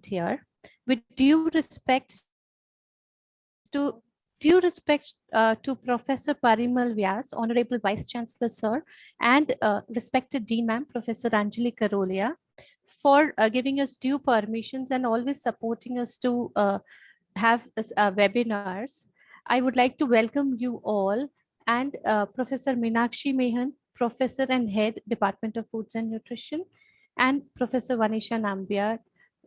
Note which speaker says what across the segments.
Speaker 1: here. With due respect to Professor Parimal Vyas, Honorable Vice Chancellor Sir, and respected Dean Ma'am, Professor Anjali Karolia, for giving us due permissions and always supporting us to have webinars. I would like to welcome you all and Professor Meenakshi Mehan, Professor and Head, Department of Foods and Nutrition, and Professor Vanisha Nambiar,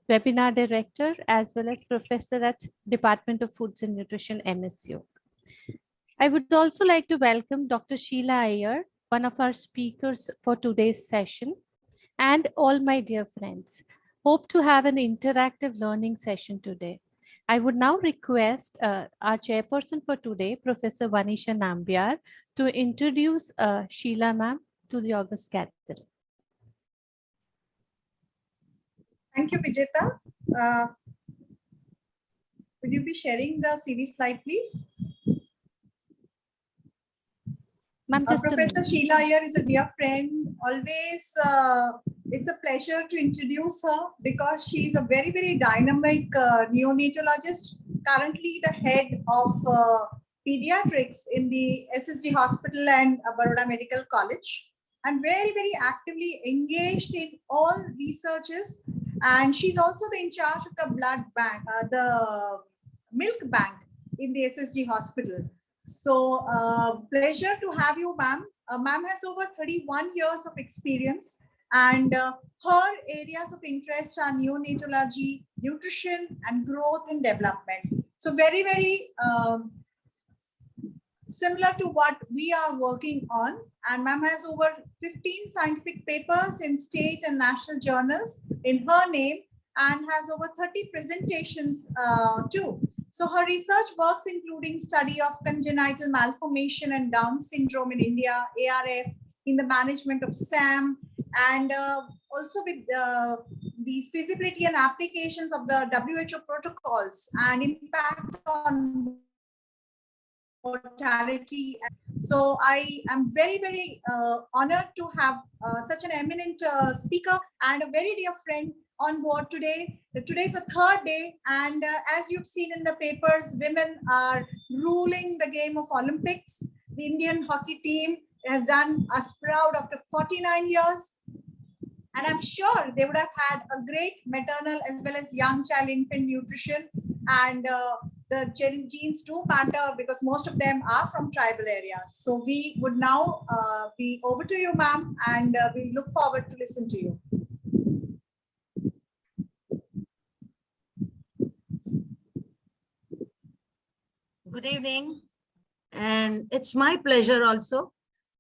Speaker 1: Webinar Director, as well as Professor at Department of Foods and Nutrition, MSU. I would also like to welcome Dr. Sheila Iyer, one of our speakers for today's session, and all my dear friends. Hope to have an interactive learning session today. I would now request our chairperson for today, Professor Vanisha Nambiar, to introduce Sheila ma'am to the august gathering.
Speaker 2: Thank you, Vijeta. Will you be sharing the CV slide, please? Professor Sheila Iyer is a dear friend. Always, it's a pleasure to introduce her because she is a very, very dynamic neonatologist, currently the head of pediatrics in the SSD Hospital and Baroda Medical College, and very, very actively engaged in all researches. And she's also in charge of the blood bank, the milk bank in the SSD Hospital. So pleasure to have you, ma'am. Ma'am has over 31 years of experience, and her areas of interest are neonatology, nutrition, and growth and development. So very, very similar to what we are working on. And ma'am has over 15 scientific papers in state and national journals in her name, and has over 30 presentations too. So her research works including study of congenital malformation and Down syndrome in India, ARF, in the management of SAM, and also with these feasibility and applications of the WHO protocols and impact on mortality. So I am very, very honored to have such an eminent speaker and a very dear friend on board today. Today is the third day, and as you've seen in the papers, women are ruling the game of Olympics. The Indian hockey team has done us proud after 49 years. And I'm sure they would have had a great maternal as well as young child infant nutrition, and the genes do matter because most of them are from tribal areas. So we would now be over to you, ma'am, and we look forward to listen to you.
Speaker 3: Good evening, and it's my pleasure also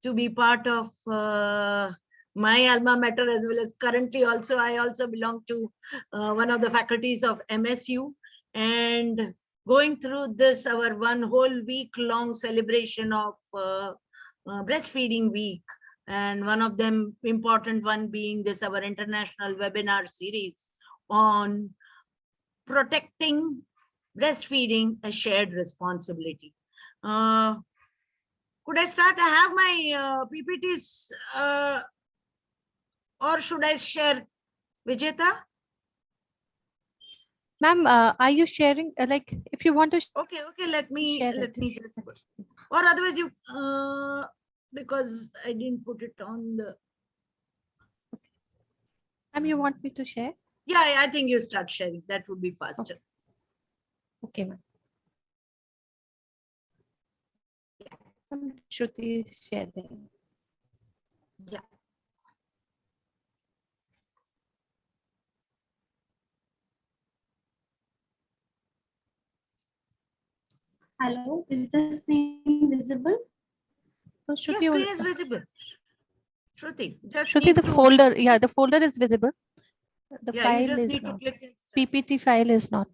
Speaker 3: to be part of my alma mater, as well as currently also I also belong to one of the faculties of MSU, and going through this our one whole week long celebration of breastfeeding week, and one of them important one being this our international webinar series on protecting breastfeeding, a shared responsibility. Could I start? I have my PPTs, or should I share, Vijeta?
Speaker 1: Ma'am, are you sharing? Like, if you want to.
Speaker 3: Okay, let me just. Or otherwise, you because I didn't put it on the.
Speaker 1: Ma'am, you want me to share?
Speaker 3: Yeah, I think you start sharing. That would be faster.
Speaker 1: Okay, ma'am. Shruti is sharing.
Speaker 3: Yeah.
Speaker 4: Hello, is the screen visible?
Speaker 1: So, Shruti,
Speaker 3: Your screen is visible. Shruti, just
Speaker 1: Shruti, the folder, yeah, the folder is visible. The file is not. PPT file is not.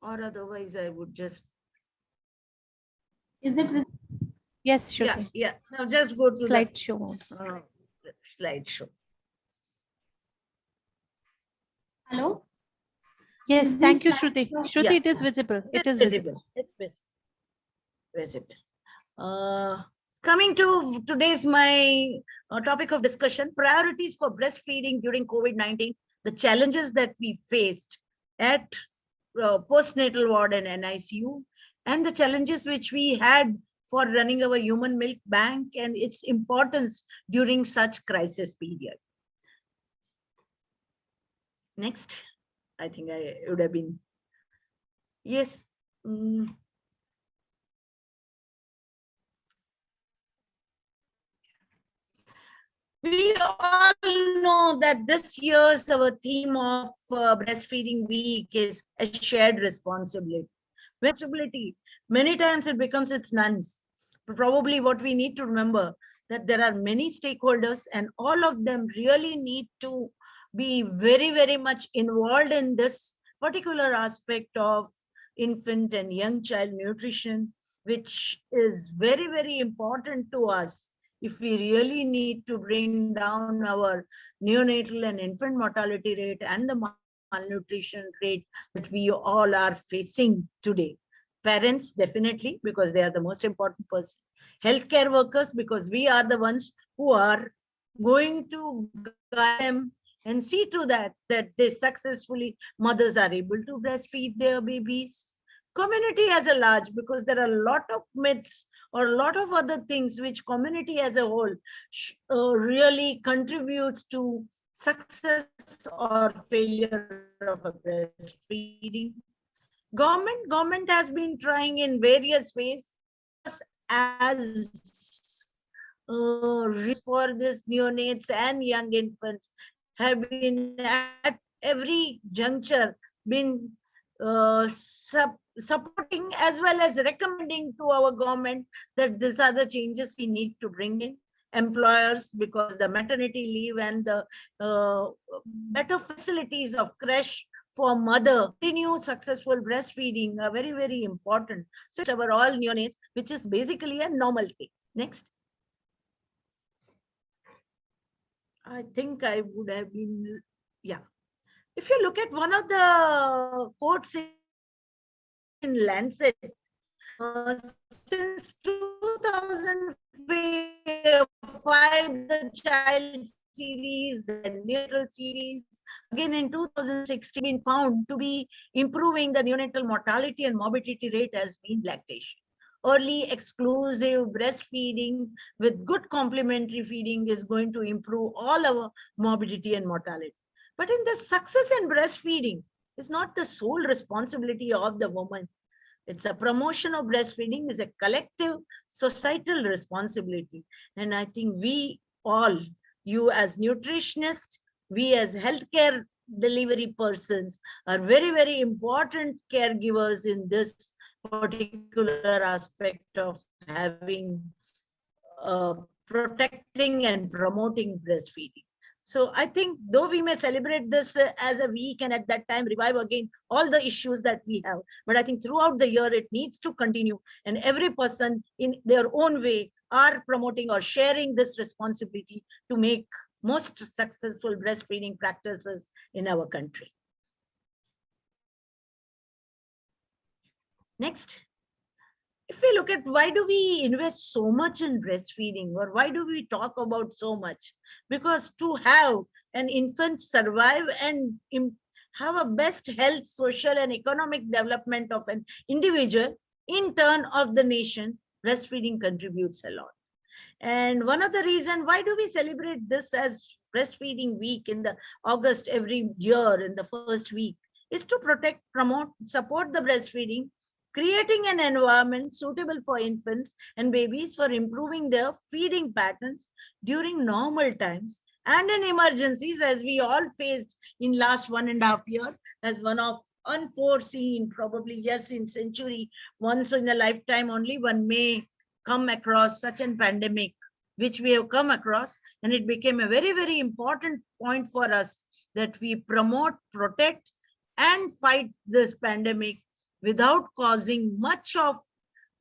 Speaker 3: Or otherwise, I would just.
Speaker 4: Is it?
Speaker 1: Yes, Shruti.
Speaker 3: Yeah. Now just go to
Speaker 1: slideshow.
Speaker 3: Slideshow.
Speaker 4: Hello.
Speaker 1: Yes, thank you, Shruti. Shruti, it is visible. It is visible.
Speaker 3: It's visible. Coming to today's my topic of discussion, priorities for breastfeeding during COVID-19 the challenges that we faced at postnatal ward and NICU, and the challenges which we had for running our human milk bank and its importance during such crisis period. Next, I think I would have been, yes. We all know that this year's our theme of breastfeeding week is a shared responsibility. Responsibility, many times it becomes its nuns. Probably what we need to remember that there are many stakeholders and all of them really need to be very, very much involved in this particular aspect of infant and young child nutrition, which is very, very important to us if we really need to bring down our neonatal and infant mortality rate and the malnutrition rate that we all are facing today. Parents, definitely, because they are the most important person. Healthcare workers, because we are the ones who are going to guide them and see to that they successfully, mothers are able to breastfeed their babies. Community as a large, because there are a lot of myths or a lot of other things which community as a whole really contributes to success or failure of a breastfeeding. Government has been trying in various ways as for this neonates and young infants have been at every juncture been supporting as well as recommending to our government that these are the changes we need to bring in. Employers, because the maternity leave and the better facilities of creche for mother, continue successful breastfeeding are very, very important. So it's our all neonates, which is basically a normal thing. Next. I think I would have been, yeah. If you look at one of the quotes in Lancet, since 2005, the child series, the neonatal series, again in 2016, been found to be improving the neonatal mortality and morbidity rate has been lactation. Early exclusive breastfeeding with good complementary feeding is going to improve all our morbidity and mortality. But in the success in breastfeeding is not the sole responsibility of the woman. It's a promotion of breastfeeding is a collective societal responsibility. And I think we all, you as nutritionists, we as healthcare delivery persons are very, very important caregivers in this particular aspect of having protecting and promoting breastfeeding. So I think though we may celebrate this as a week and at that time revive again all the issues that we have, but I think throughout the year it needs to continue, and every person in their own way are promoting or sharing this responsibility to make most successful breastfeeding practices in our country. Next. If we look at why do we invest so much in breastfeeding, or why do we talk about so much? Because to have an infant survive and have a best health, social and economic development of an individual, in turn of the nation, breastfeeding contributes a lot. And one of the reasons why do we celebrate this as breastfeeding week in the August every year in the first week is to protect, promote, support the breastfeeding, creating an environment suitable for infants and babies for improving their feeding patterns during normal times and in emergencies, as we all faced in last 1.5 years, as one of unforeseen, probably yes, in century, once in a lifetime only one may come across such a pandemic, which we have come across, and it became a very, very important point for us that we promote, protect, and fight this pandemic without causing much of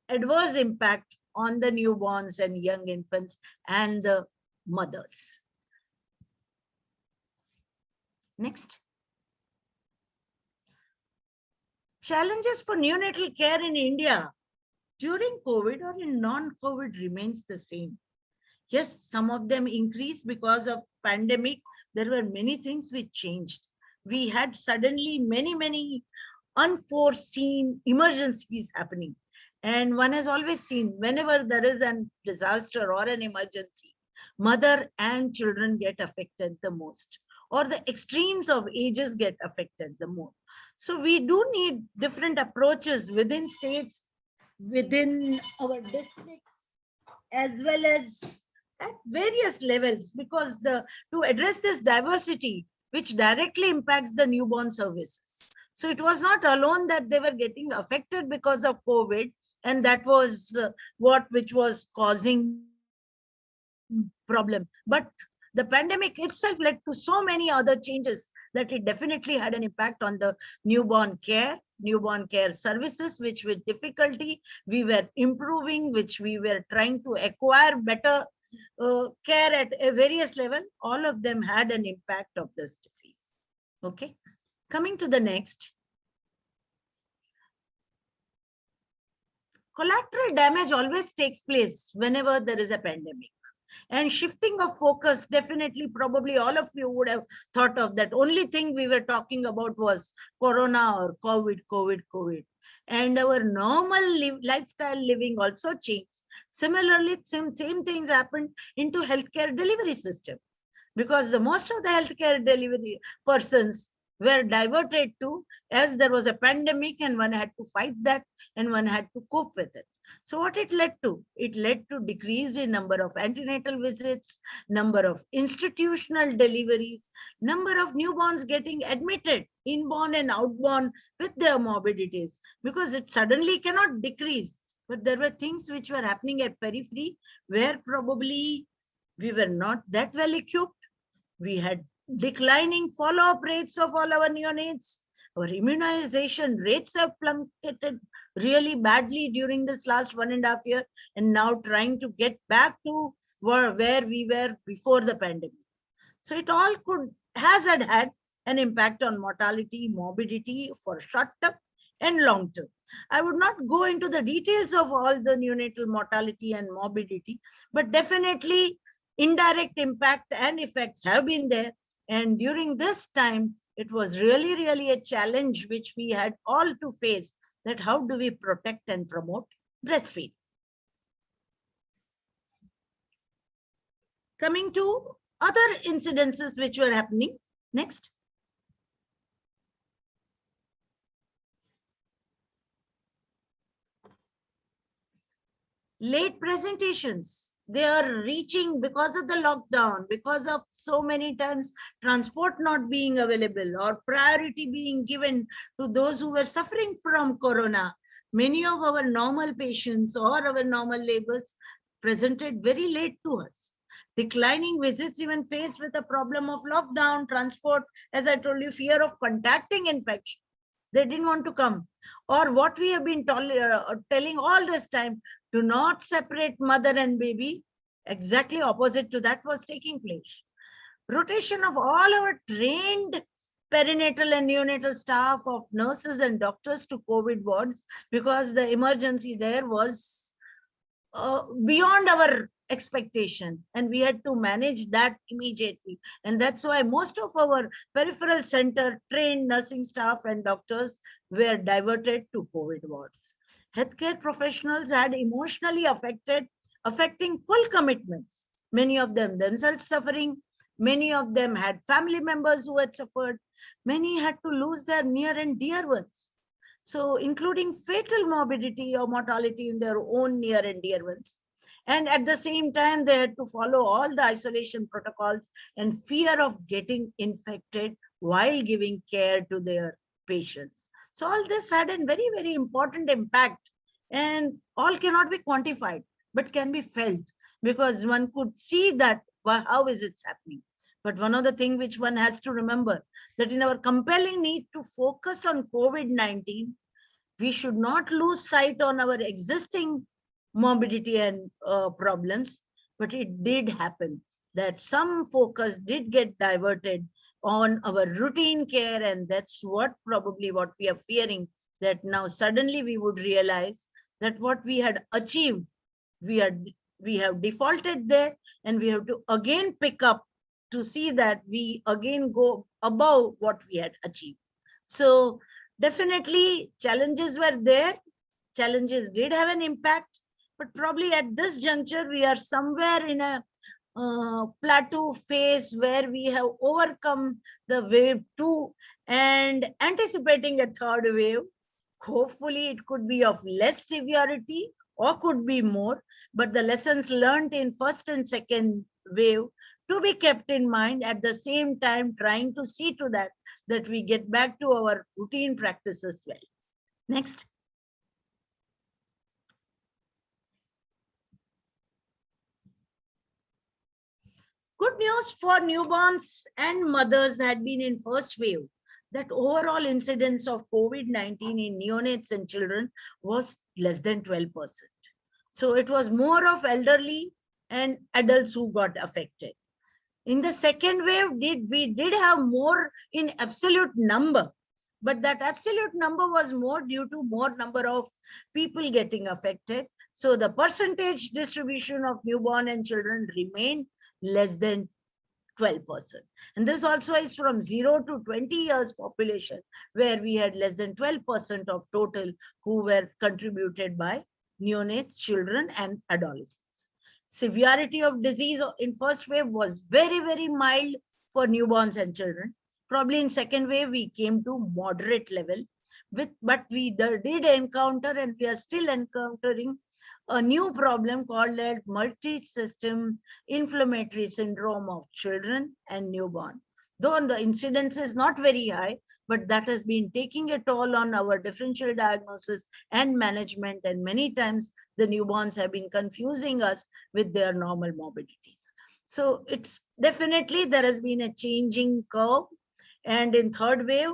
Speaker 3: adverse impact on the newborns and young infants and the mothers. Next. Challenges for neonatal care in India during COVID or in non-COVID remains the same. Yes, some of them increased because of pandemic. There were many things which changed. we had suddenly many unforeseen emergencies happening. And one has always seen whenever there is a disaster or an emergency, mother and children get affected the most, or the extremes of ages get affected the most. So we do need different approaches within states, within our districts, as well as at various levels, because to address this diversity which directly impacts the newborn services. So it was not alone that they were getting affected because of COVID, and that was which was causing problem. But the pandemic itself led to so many other changes that it definitely had an impact on the newborn care services, which with difficulty we were improving, which we were trying to acquire better care at a various level. All of them had an impact of this disease. Okay, coming to the next. Collateral damage always takes place whenever there is a pandemic. And shifting of focus, definitely, probably all of you would have thought of that. Only thing we were talking about was Corona or COVID. And our normal lifestyle living also changed. Similarly, same things happened into healthcare delivery system, because most of the healthcare delivery persons were diverted to, as there was a pandemic and one had to fight that and one had to cope with it. So what it led to? It led to decrease in number of antenatal visits, number of institutional deliveries, number of newborns getting admitted, inborn and outborn, with their morbidities, because it suddenly cannot decrease. But there were things which were happening at periphery where probably we were not that well equipped. We had declining follow-up rates of all our neonates. Our immunization rates have plummeted really badly during this last 1.5 years, and now trying to get back to where we were before the pandemic. So it all has had an impact on mortality, morbidity for short term and long term. I would not go into the details of all the neonatal mortality and morbidity, but definitely indirect impact and effects have been there. And during this time, it was really a challenge which we had all to face, that how do we protect and promote breastfeeding. Coming to other incidences which were happening. Next. Late presentations. They are reaching because of the lockdown, because of so many times transport not being available or priority being given to those who were suffering from Corona. Many of our normal patients or our normal labors presented very late to us. Declining visits, even faced with the problem of lockdown, transport, as I told you, fear of contacting infection. They didn't want to come. Or what we have been telling all this time, do not separate mother and baby. Exactly opposite to that was taking place. Rotation of all our trained perinatal and neonatal staff of nurses and doctors to COVID wards, because the emergency there was beyond our expectation, and we had to manage that immediately. And that's why most of our peripheral center trained nursing staff and doctors were diverted to COVID wards. Healthcare professionals had emotionally affecting full commitments. Many of them themselves suffering. Many of them had family members who had suffered. Many had to lose their near and dear ones. So including fatal morbidity or mortality in their own near and dear ones. And at the same time, they had to follow all the isolation protocols and fear of getting infected while giving care to their patients. So all this had a very important impact, and all cannot be quantified, but can be felt, because one could see that how is it happening. But one of the things which one has to remember, that in our compelling need to focus on COVID-19, we should not lose sight on our existing morbidity and problems. But it did happen that some focus did get diverted on our routine care, and that's what we are fearing, that now suddenly we would realize that what we had achieved, we have defaulted there, and we have to again pick up to see that we again go above what we had achieved. So definitely challenges were there. Challenges did have an impact, but probably at this juncture, we are somewhere in a plateau phase where we have overcome the wave 2 and anticipating a third wave. Hopefully it could be of less severity or could be more, but the lessons learned in first and second wave to be kept in mind, at the same time trying to see to that we get back to our routine practices well. Next. Good news for newborns and mothers had been in first wave that overall incidence of COVID-19 in neonates and children was less than 12%. So it was more of elderly and adults who got affected. In the second wave, we did have more in absolute number, but that absolute number was more due to more number of people getting affected. So the percentage distribution of newborn and children remained less than 12%. And this also is from 0 to 20 years population, where we had less than 12% of total who were contributed by neonates, children, and adolescents. Severity of disease in first wave was very, very mild for newborns and children. Probably in second wave, we came to moderate level, but we did encounter, and we are still encountering, a new problem called multi-system inflammatory syndrome of children and newborn. Though the incidence is not very high, but that has been taking a toll on our differential diagnosis and management. And many times the newborns have been confusing us with their normal morbidities. So it's definitely, there has been a changing curve. And in third wave,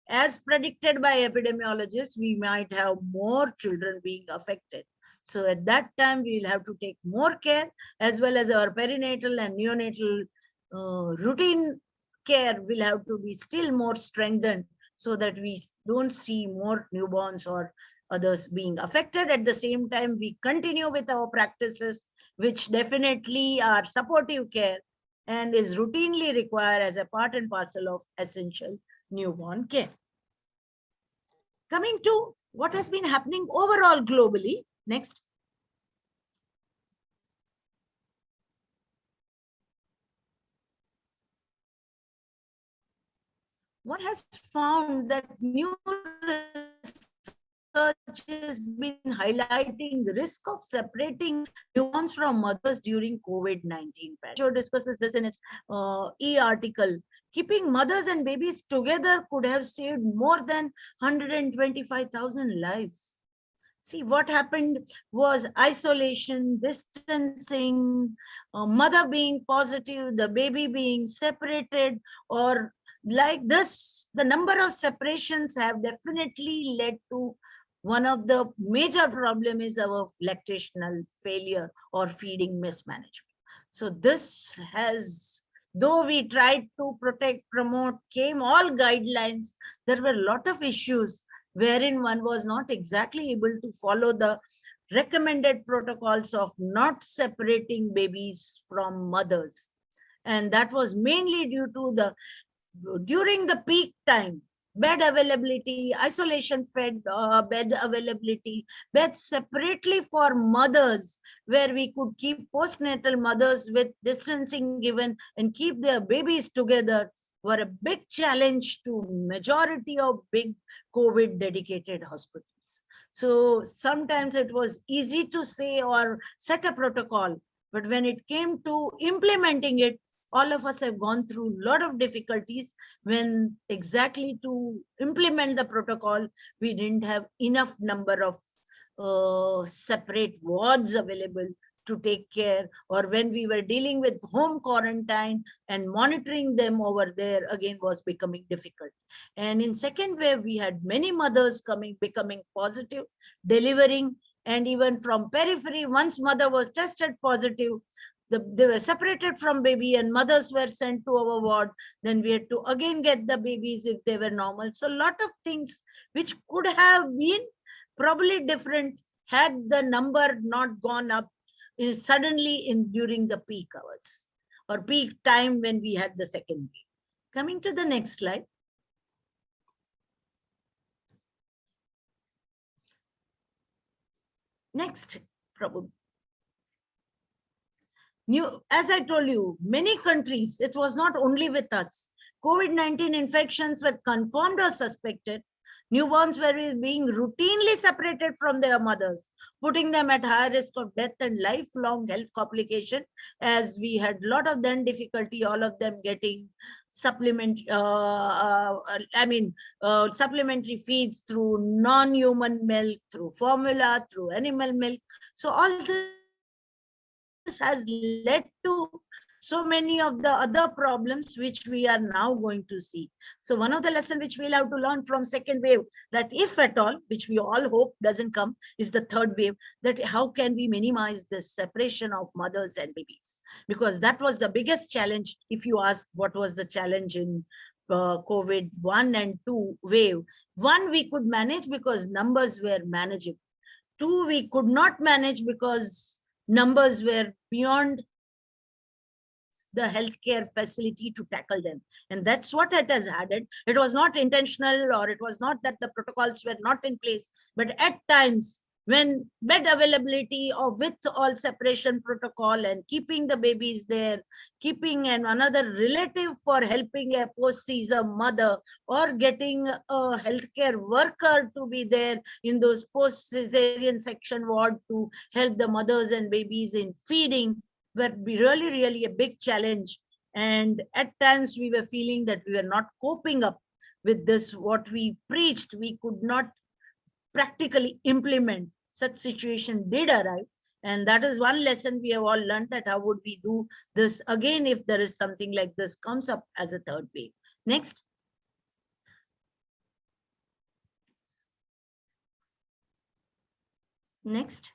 Speaker 3: as predicted by epidemiologists, we might have more children being affected. So at that time, we'll have to take more care, as well as our perinatal and neonatal routine care will have to be still more strengthened, so that we don't see more newborns or others being affected. At the same time, we continue with our practices, which definitely are supportive care and is routinely required as a part and parcel of essential newborn care. Coming to what has been happening overall globally. Next. One has found that new research has been highlighting the risk of separating newborns from mothers during COVID-19. WHO discusses this in its e-article. Keeping mothers and babies together could have saved more than 125,000 lives. See, what happened was isolation, distancing, mother being positive, the baby being separated, or like this, the number of separations have definitely led to one of the major problem is our lactational failure or feeding mismanagement. So this has, though we tried to protect, promote, came all guidelines, there were a lot of issues wherein one was not exactly able to follow the recommended protocols of not separating babies from mothers. And that was mainly due to during the peak time, bed availability, isolation fed bed availability, beds separately for mothers, where we could keep postnatal mothers with distancing given and keep their babies together, were a big challenge to majority of big COVID dedicated hospitals. So sometimes it was easy to say or set a protocol, but when it came to implementing it, all of us have gone through a lot of difficulties when exactly to implement the protocol, we didn't have enough number of separate wards available to take care, or when we were dealing with home quarantine and monitoring them over there, again was becoming difficult. And in second wave, we had many mothers becoming positive, delivering, and even from periphery, once mother was tested positive, they were separated from baby and mothers were sent to our ward. Then we had to again get the babies if they were normal. So a lot of things which could have been probably different had the number not gone up suddenly during the peak hours. or peak time when we had the second wave. Coming to the next slide. Next, probably. As I told you, many countries, it was not only with us. COVID-19 infections were confirmed or suspected. Newborns were being routinely separated from their mothers, putting them at higher risk of death and lifelong health complication, as we had a lot of them difficulty, all of them getting supplementary feeds through non-human milk, through formula, through animal milk. So all this has led to so many of the other problems which we are now going to see. So one of the lessons which we'll have to learn from second wave, that if at all, which we all hope doesn't come, is the third wave, that how can we minimize this separation of mothers and babies? Because that was the biggest challenge. If you ask what was the challenge in COVID 1 and 2 wave, 1 we could manage because numbers were manageable. 2 we could not manage because numbers were beyond the healthcare facility to tackle them. And that's what it has added. It was not intentional, or it was not that the protocols were not in place, but at times when bed availability or with all separation protocol and keeping the babies there, keeping another relative for helping a post-Caesar mother, or getting a healthcare worker to be there in those post-Caesarean section ward to help the mothers and babies in feeding, were really a big challenge. And at times we were feeling that we were not coping up with this. What we preached, we could not practically implement. Such situation did arrive. And that is one lesson we have all learned, that how would we do this again if there is something like this comes up as a third wave. Next. Next.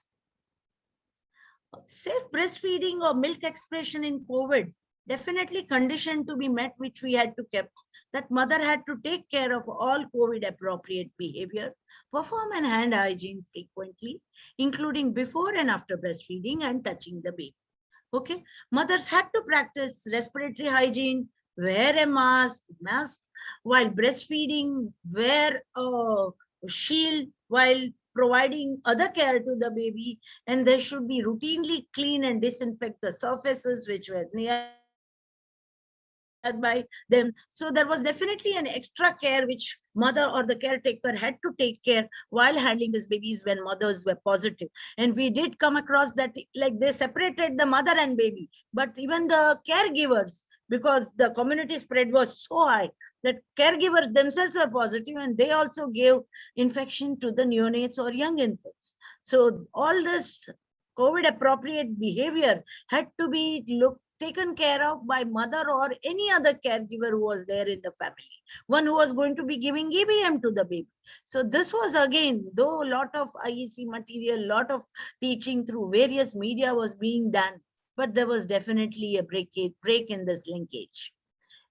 Speaker 3: Safe breastfeeding or milk expression in COVID, definitely condition to be met, which we had to keep. That mother had to take care of all COVID appropriate behavior, perform an hand hygiene frequently, including before and after breastfeeding and touching the baby. Okay, mothers had to practice respiratory hygiene, wear a mask while breastfeeding, wear a shield while providing other care to the baby, and they should be routinely clean and disinfect the surfaces which were nearby them. So there was definitely an extra care which mother or the caretaker had to take care while handling these babies when mothers were positive. And we did come across that, like, they separated the mother and baby, but even the caregivers, because the community spread was so high, that caregivers themselves were positive, and they also gave infection to the neonates or young infants. So all this COVID appropriate behavior had to be taken care of by mother or any other caregiver who was there in the family, one who was going to be giving EBM to the baby. So this was, again, though a lot of IEC material, lot of teaching through various media was being done, but there was definitely a break in this linkage.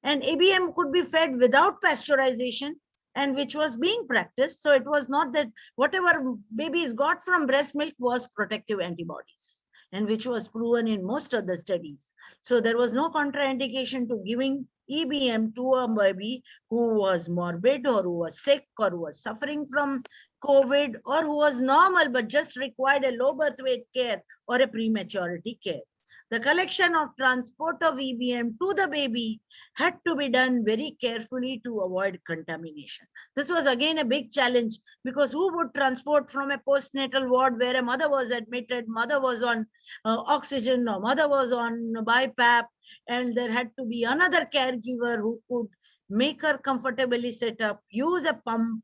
Speaker 3: And ABM could be fed without pasteurization, and which was being practiced. So it was not that whatever babies got from breast milk was protective antibodies, and which was proven in most of the studies. So there was no contraindication to giving EBM to a baby who was morbid, or who was sick, or who was suffering from COVID, or who was normal but just required a low birth weight care or a prematurity care. The collection of transport of EBM to the baby had to be done very carefully to avoid contamination. This was again a big challenge, because who would transport from a postnatal ward where a mother was admitted, mother was on oxygen, or mother was on BiPAP, and there had to be another caregiver who could make her comfortably set up, use a pump,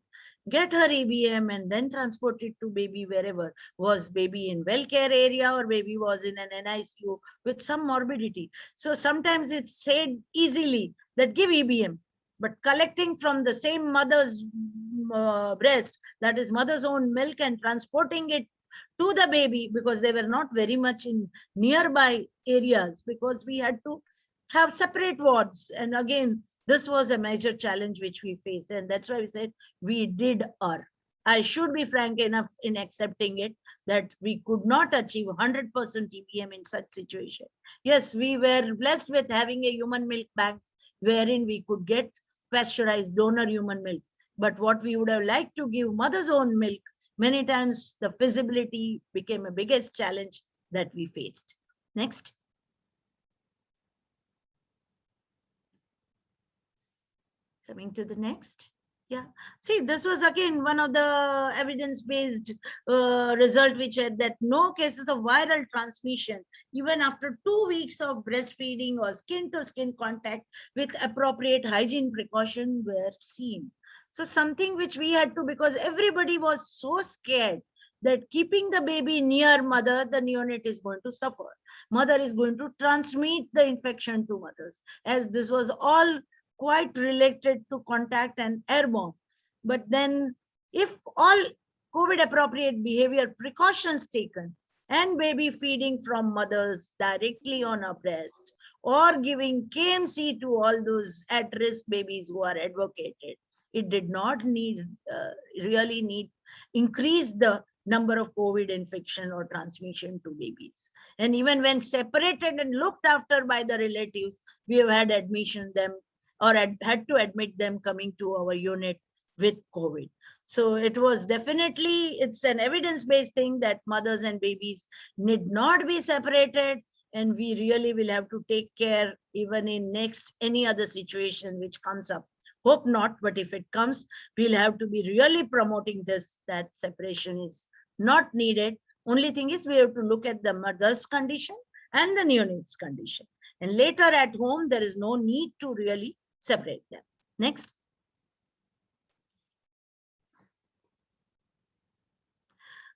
Speaker 3: get her EBM, and then transport it to baby wherever. Was baby in well care area, or baby was in an NICU with some morbidity. So sometimes it's said easily that give EBM, but collecting from the same mother's breast, that is mother's own milk, and transporting it to the baby, because they were not very much in nearby areas, because we had to have separate wards. And again, this was a major challenge which we faced, and that's why we said we did err. I should be frank enough in accepting it that we could not achieve 100% TBM in such situation. Yes, we were blessed with having a human milk bank wherein we could get pasteurized donor human milk. But what we would have liked to give mother's own milk, many times the feasibility became a biggest challenge that we faced. Next. Coming to the next. Yeah, see, this was again one of the evidence-based result which had that no cases of viral transmission even after 2 weeks of breastfeeding or skin-to-skin contact with appropriate hygiene precaution were seen. So something which we had to, because everybody was so scared that keeping the baby near mother, the neonate is going to suffer. Mother is going to transmit the infection to mothers, as this was all quite related to contact and airborne. But then if all COVID appropriate behavior precautions taken and baby feeding from mothers directly on a breast or giving KMC to all those at-risk babies who are advocated, it did not need really need increase the number of COVID infection or transmission to babies. And even when separated and looked after by the relatives, we have had admission them or had to admit them coming to our unit with COVID. So it was definitely, it's an evidence-based thing that mothers and babies need not be separated, and we really will have to take care even in next any other situation which comes up. Hope not, but if it comes, we'll have to be really promoting this, that separation is not needed. Only thing is we have to look at the mother's condition and the neonate's condition. And later at home, there is no need to really separate them. Next.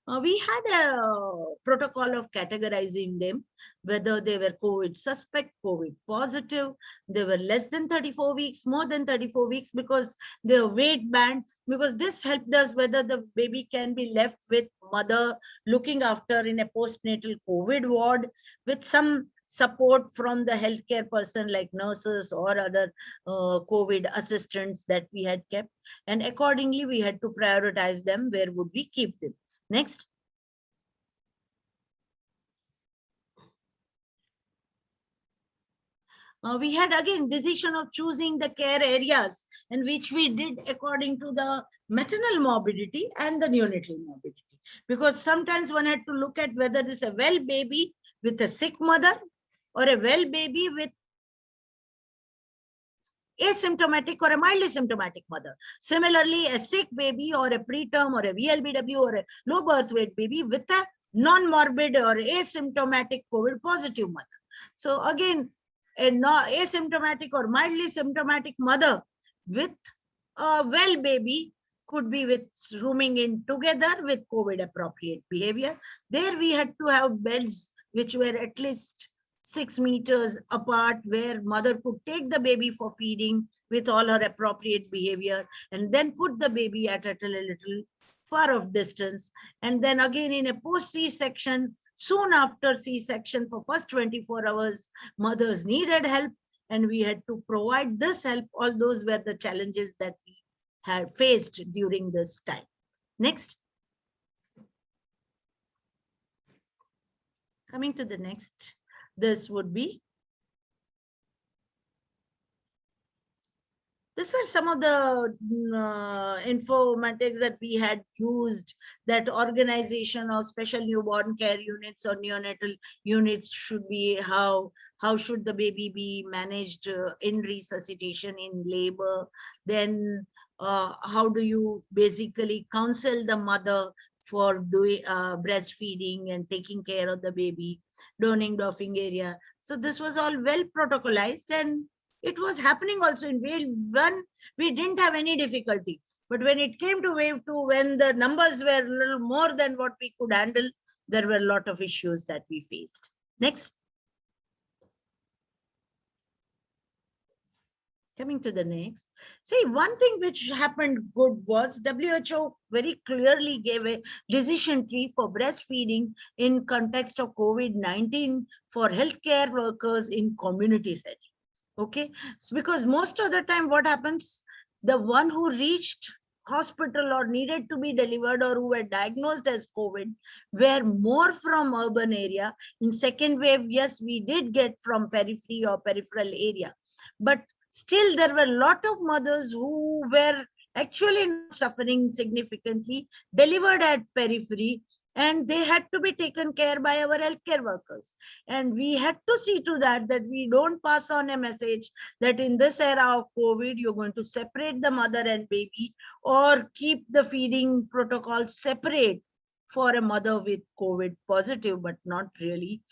Speaker 3: We had a protocol of categorizing them, whether they were COVID suspect, COVID positive, they were less than 34 weeks, more than 34 weeks, because their weight band, because this helped us whether the baby can be left with mother looking after in a postnatal COVID ward with some support from the healthcare person like nurses or other COVID assistants that we had kept. And accordingly, we had to prioritize them. Where would we keep them? Next. We had again decision of choosing the care areas, and which we did according to the maternal morbidity and the neonatal morbidity. Because sometimes one had to look at whether this is a well baby with a sick mother or a well baby with asymptomatic or a mildly symptomatic mother. Similarly, a sick baby or a preterm or a VLBW or a low birth weight baby with a non-morbid or asymptomatic COVID positive mother. So again, a asymptomatic or mildly symptomatic mother with a well baby could be with rooming in together with COVID appropriate behavior. There we had to have beds which were at least 6 meters apart, where mother could take the baby for feeding with all her appropriate behavior, and then put the baby at a little far of distance. And then again in a post C-section, soon after C-section, for first 24 hours, mothers needed help, and we had to provide this help. All those were the challenges that we had faced during this time. Next. Coming to the next. This would be, these were some of the informatics that we had used, that organization of special newborn care units or neonatal units should be, how should the baby be managed in resuscitation, in labor, then how do you basically counsel the mother for doing breastfeeding and taking care of the baby, donning, doffing area. So this was all well protocolized, and it was happening also in wave 1. We didn't have any difficulty, but when it came to wave 2, when the numbers were a little more than what we could handle, there were a lot of issues that we faced. Next. Coming to the next. See, one thing which happened good was WHO very clearly gave a decision tree for breastfeeding in context of COVID-19 for healthcare workers in community setting. Okay, so because most of the time what happens, the one who reached hospital or needed to be delivered or who were diagnosed as COVID were more from urban area. In second wave, yes, we did get from periphery or peripheral area, but still there were a lot of mothers who were actually suffering significantly, delivered at periphery, and they had to be taken care by our healthcare workers. And we had to see to that we don't pass on a message that in this era of COVID, you're going to separate the mother and baby or keep the feeding protocol separate for a mother with COVID positive, but not really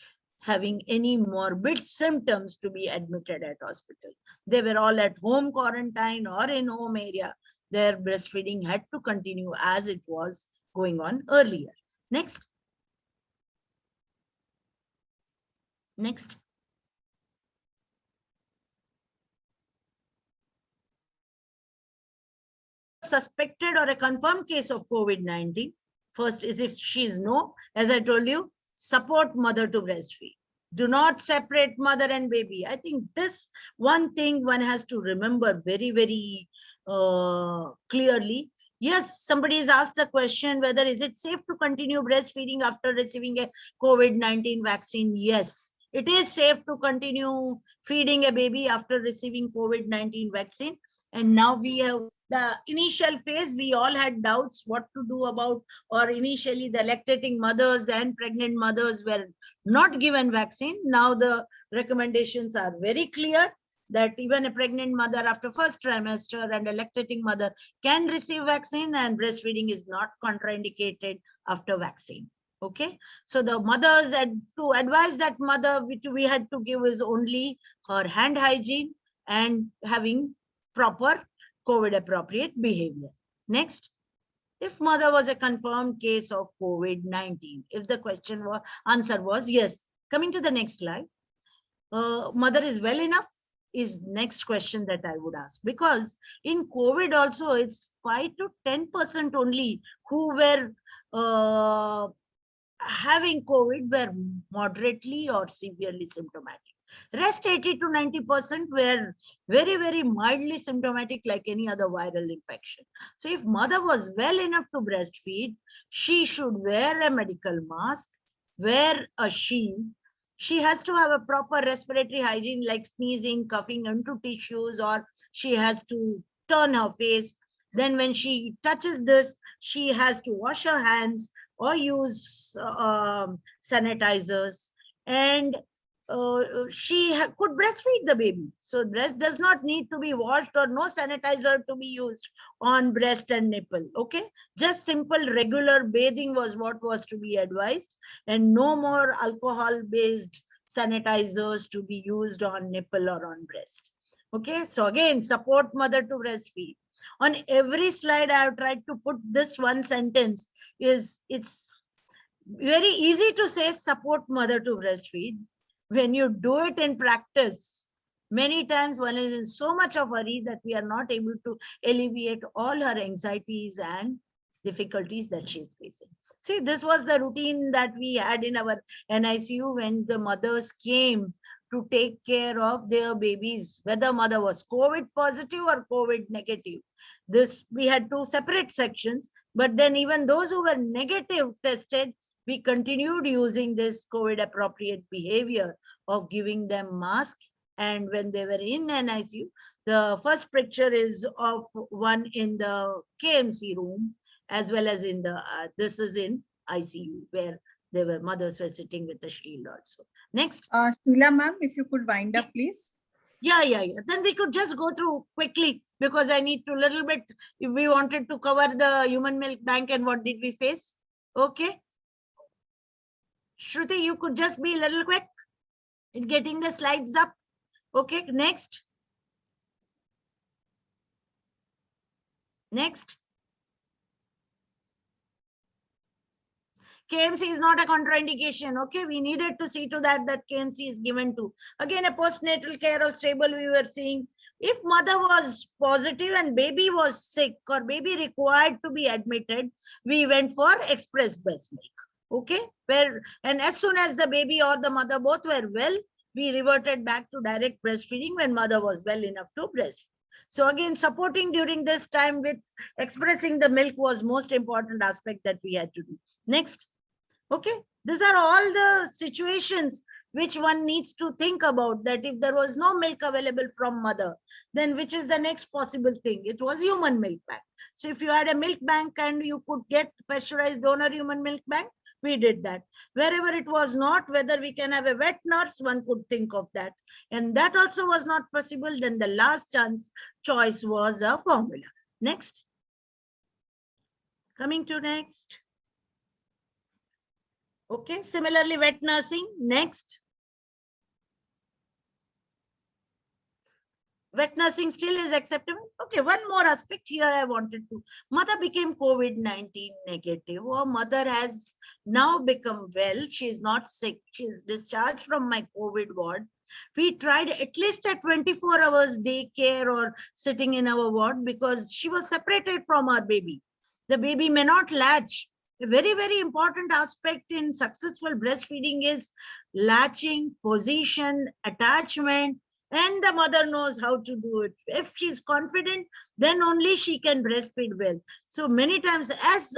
Speaker 3: having any morbid symptoms to be admitted at hospital. They were all at home quarantine or in home area. Their breastfeeding had to continue as it was going on earlier. Next. Next. Suspected or a confirmed case of COVID-19. First is if she is no, as I told you, support mother to breastfeed. Do not separate mother and baby. I think this one thing one has to remember very, very clearly. Yes, somebody has asked a question whether is it safe to continue breastfeeding after receiving a COVID-19 vaccine? Yes, it is safe to continue feeding a baby after receiving COVID-19 vaccine. And now we have the initial phase, we all had doubts what to do about, or initially the lactating mothers and pregnant mothers were not given vaccine. Now the recommendations are very clear that even a pregnant mother after first trimester and a lactating mother can receive vaccine, and breastfeeding is not contraindicated after vaccine. Okay, so the mothers had to advise that mother, which we had to give is only her hand hygiene and having proper COVID appropriate behavior. Next. If mother was a confirmed case of COVID-19, if the question was, answer was yes. Coming to the next slide, mother is well enough is next question that I would ask, because in COVID also it's 5 to 10% only who were having COVID were moderately or severely symptomatic. Rest 80 to 90% were very, very mildly symptomatic like any other viral infection. So if mother was well enough to breastfeed, she should wear a medical mask, wear a shield. She has to have a proper respiratory hygiene like sneezing, coughing into tissues, or she has to turn her face. Then when she touches this, she has to wash her hands or use sanitizers, and she could breastfeed the baby. So breast does not need to be washed or no sanitizer to be used on breast and nipple. Okay, just simple regular bathing was what was to be advised, and no more alcohol based sanitizers to be used on nipple or on breast. Okay, so again, support mother to breastfeed. On every slide I have tried to put this one sentence is, it's very easy to say support mother to breastfeed. When you do it in practice, many times one is in so much of a hurry that we are not able to alleviate all her anxieties and difficulties that she's facing. See, this was the routine that we had in our NICU when the mothers came to take care of their babies, whether mother was COVID positive or COVID negative. This, we had two separate sections, but then even those who were negative tested, we continued using this COVID appropriate behavior of giving them mask. And when they were in NICU, the first picture is of one in the KMC room, as well as in the, this is in ICU, where they were, mothers were sitting with the shield also. Next.
Speaker 2: Sheila ma'am, if you could wind up, please.
Speaker 3: Yeah. Then we could just go through quickly, because I need to little bit, if we wanted to cover the human milk bank and what did we face. Okay. Shruti, you could just be a little quick in getting the slides up. Okay, next. Next. KMC is not a contraindication. Okay, we needed to see to that KMC is given to. Again, a postnatal care of stable, we were seeing if mother was positive and baby was sick or baby required to be admitted, we went for express breast milk. Okay, and as soon as the baby or the mother both were well, we reverted back to direct breastfeeding when mother was well enough to breastfeed. So again, supporting during this time with expressing the milk was most important aspect that we had to do. Next. Okay, these are all the situations which one needs to think about, that if there was no milk available from mother, then which is the next possible thing? It was human milk bank. So if you had a milk bank and you could get pasteurized donor human milk bank, we did that. Wherever it was not, whether we can have a wet nurse, one could think of that. And that also was not possible. Then the last chance choice was a formula. Next. Coming to next. Okay, similarly, wet nursing. Next. Wet nursing still is acceptable. Okay, one more aspect here I wanted to. Mother became COVID-19 negative, or mother has now become well. She is not sick. She is discharged from my COVID ward. We tried at least a 24 hours daycare or sitting in our ward because she was separated from our baby. The baby may not latch. A very, very important aspect in successful breastfeeding is latching, position, attachment, and the mother knows how to do it. If she's confident, then only she can breastfeed well. So many times, as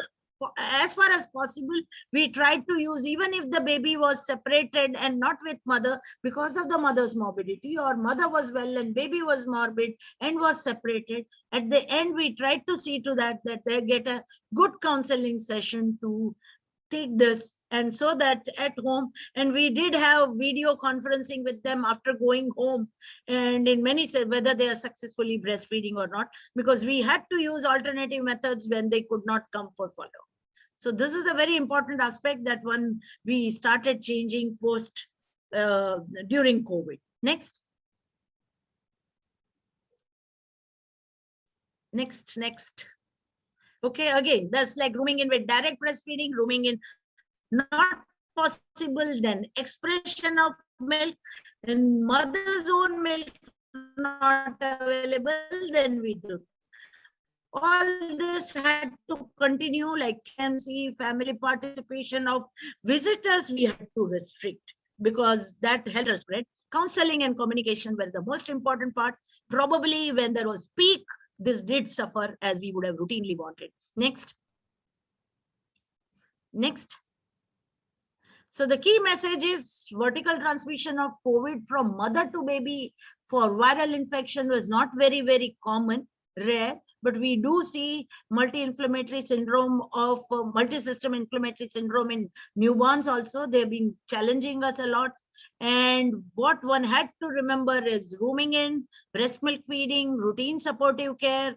Speaker 3: far as possible, we tried to use, even if the baby was separated and not with mother because of the mother's morbidity, or mother was well and baby was morbid and was separated, at the end we tried to see to that they get a good counseling session to take this, and so that at home, and we did have video conferencing with them after going home, and in many said whether they are successfully breastfeeding or not, because we had to use alternative methods when they could not come for follow. So this is a very important aspect that one we started changing post during COVID. Next. Next. Okay, again, that's like rooming in with direct breastfeeding, rooming in not possible, then expression of milk, and mother's own milk not available, then we do. All this had to continue, like KMC, family participation of visitors, we had to restrict because that helped us spread. Counseling and communication were the most important part. Probably when there was peak, this did suffer as we would have routinely wanted. Next. So the key message is vertical transmission of COVID from mother to baby for viral infection was not very, very common, rare, but we do see multi-inflammatory syndrome of multi-system inflammatory syndrome in newborns also. They've been challenging us a lot. And what one had to remember is rooming in, breast milk feeding, routine supportive care,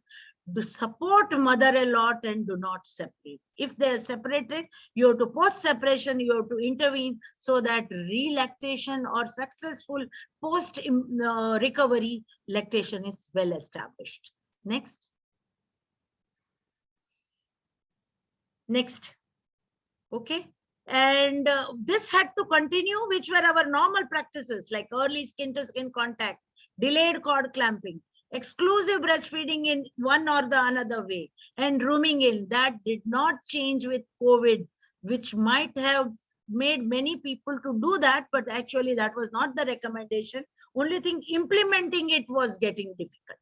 Speaker 3: to support mother a lot and do not separate. If they are separated, you have to post-separation, you have to intervene so that relactation or successful post-recovery lactation is well established. Next. Okay. And this had to continue, which were our normal practices like early skin-to-skin contact, delayed cord clamping, exclusive breastfeeding in one or the another way, and rooming in. That did not change with COVID, which might have made many people to do that, but actually that was not the recommendation. Only thing, implementing it was getting difficult.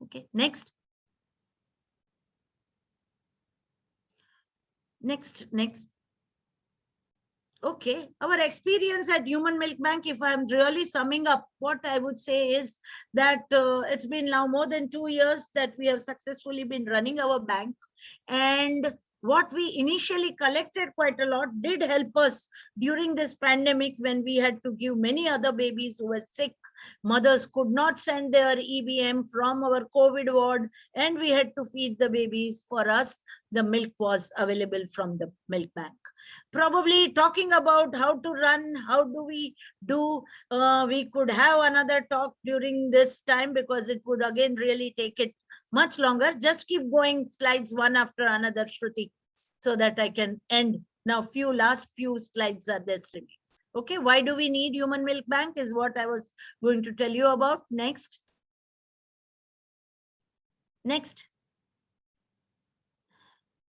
Speaker 3: Okay, next. Okay, our experience at Human Milk Bank, if I'm really summing up, what I would say is that it's been now more than 2 years that we have successfully been running our bank. And what we initially collected quite a lot did help us during this pandemic when we had to give many other babies who were sick. Mothers could not send their EBM from our COVID ward, and we had to feed the babies. For us, the milk was available from the milk bank. Probably talking about how to run, how do we do, we could have another talk during this time because it would again really take it much longer. Just keep going slides one after another, Shruti, so that I can end. Now, last few slides are there. Okay, why do we need Human Milk Bank is what I was going to tell you about. Next.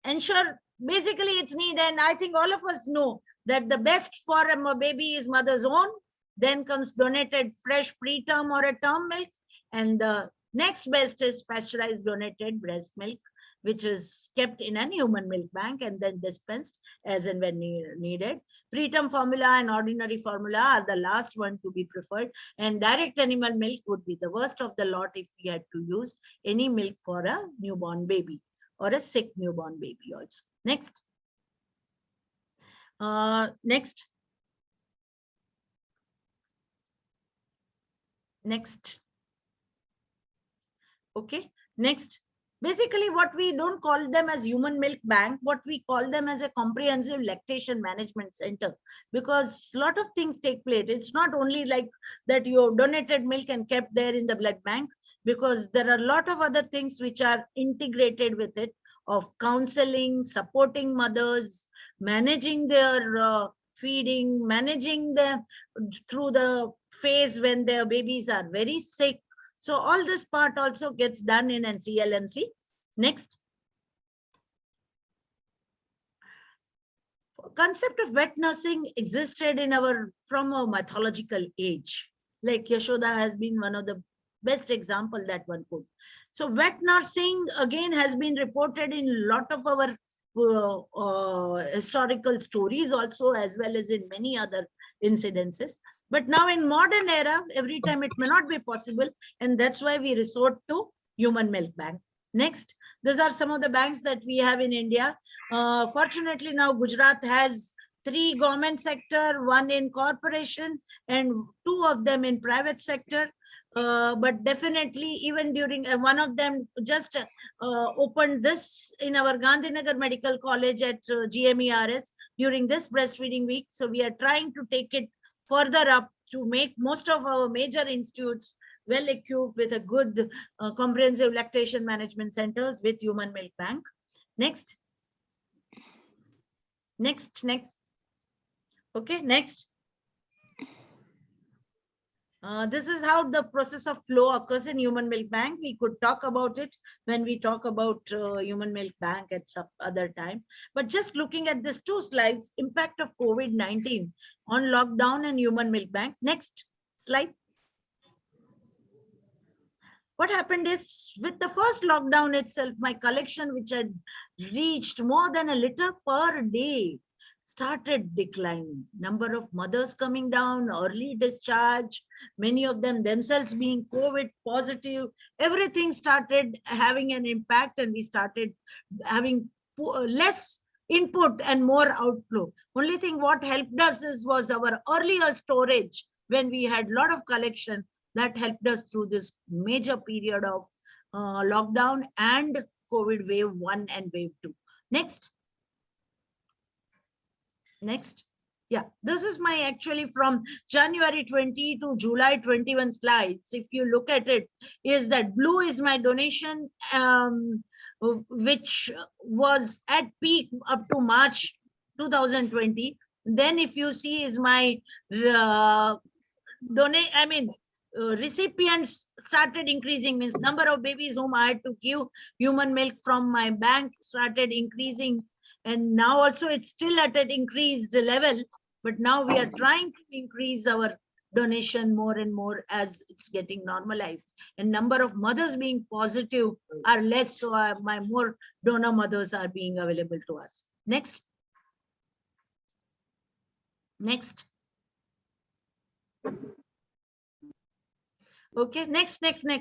Speaker 3: Ensure, basically it's need, and I think all of us know that the best for a baby is mother's own, then comes donated fresh preterm or a term milk, and the Next best is pasteurized donated breast milk, which is kept in an human milk bank and then dispensed as and when needed. Preterm formula and ordinary formula are the last one to be preferred, and direct animal milk would be the worst of the lot if we had to use any milk for a newborn baby or a sick newborn baby also. Next. Next. Next. Okay, next. Basically, what we don't call them as human milk bank, what we call them as a comprehensive lactation management center, because a lot of things take place. It's not only like that you donated milk and kept there in the blood bank, because there are a lot of other things which are integrated with it, of counseling, supporting mothers, managing their feeding, managing them through the phase when their babies are very sick. So all this part also gets done in an CLMC. Next. Concept of wet nursing existed in from a mythological age. Like Yashoda has been one of the best example that one could. So wet nursing again has been reported in a lot of our historical stories also, as well as in many other incidences. But now in modern era, every time it may not be possible, and that's why we resort to human milk bank. Next, these are some of the banks that we have in India. Fortunately, now Gujarat has 3 government sector, 1 in corporation, and 2 of them in private sector. But definitely, even during one of them just opened this in our Gandhinagar Medical College at GMERS during this breastfeeding week. So we are trying to take it further up to make most of our major institutes well equipped with a good comprehensive lactation management centers with human milk bank. Next. Next. Okay, next. This is how the process of flow occurs in human milk bank. We could talk about it when we talk about human milk bank at some other time. But just looking at these 2 slides, impact of COVID-19 on lockdown and human milk bank. Next slide. What happened is, with the first lockdown itself, my collection, which had reached more than a liter per day, started declining. Number of mothers coming down, early discharge, many of them themselves being COVID positive, everything started having an impact, and we started having less input and more outflow. Only thing what helped us was our earlier storage when we had a lot of collection. That helped us through this major period of lockdown and COVID wave 1 and wave 2. Next. Next. Yeah, this is my actually from January 20 to July 21 slides. If you look at it, is that blue is my donation, which was at peak up to March 2020. Then if you see is my recipients started increasing, means number of babies whom I had to give human milk from my bank started increasing, and now also it's still at an increased level, but now we are trying to increase our donation more and more as it's getting normalized, and number of mothers being positive are less, so my more donor mothers are being available to us. Next. Next. Okay, next.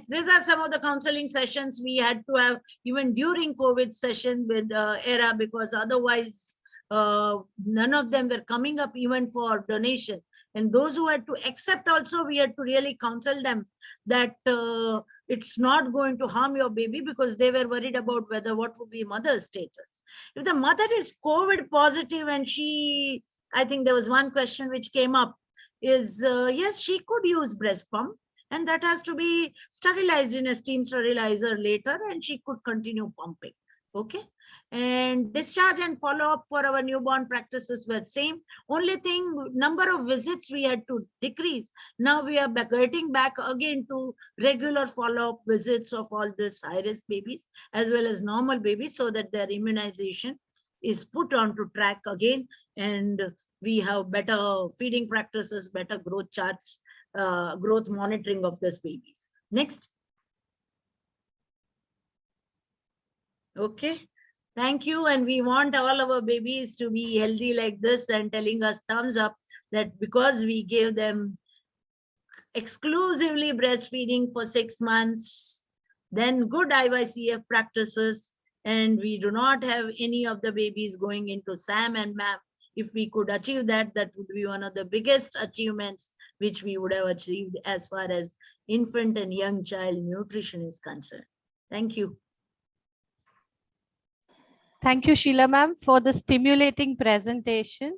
Speaker 3: These are some of the counseling sessions we had to have even during COVID session with ERA, because otherwise none of them were coming up even for donation. And those who had to accept also, we had to really counsel them that it's not going to harm your baby, because they were worried about what would be mother's status. If the mother is COVID positive, and I think there was one question which came up, is yes, she could use breast pump, and that has to be sterilized in a steam sterilizer later, and she could continue pumping. Okay. And discharge and follow-up for our newborn practices were same. Only thing, number of visits we had to decrease. Now we are getting back again to regular follow-up visits of all these high-risk babies as well as normal babies, so that their immunization is put onto track again, and we have better feeding practices, better growth charts, growth monitoring of these babies. Next. Okay. Thank you. And we want all our babies to be healthy like this and telling us thumbs up that because we gave them exclusively breastfeeding for 6 months, then good IYCF practices, and we do not have any of the babies going into SAM and MAM. If we could achieve that, that would be one of the biggest achievements which we would have achieved as far as infant and young child nutrition is concerned. Thank you.
Speaker 1: Thank you, Sheila ma'am, for the stimulating presentation.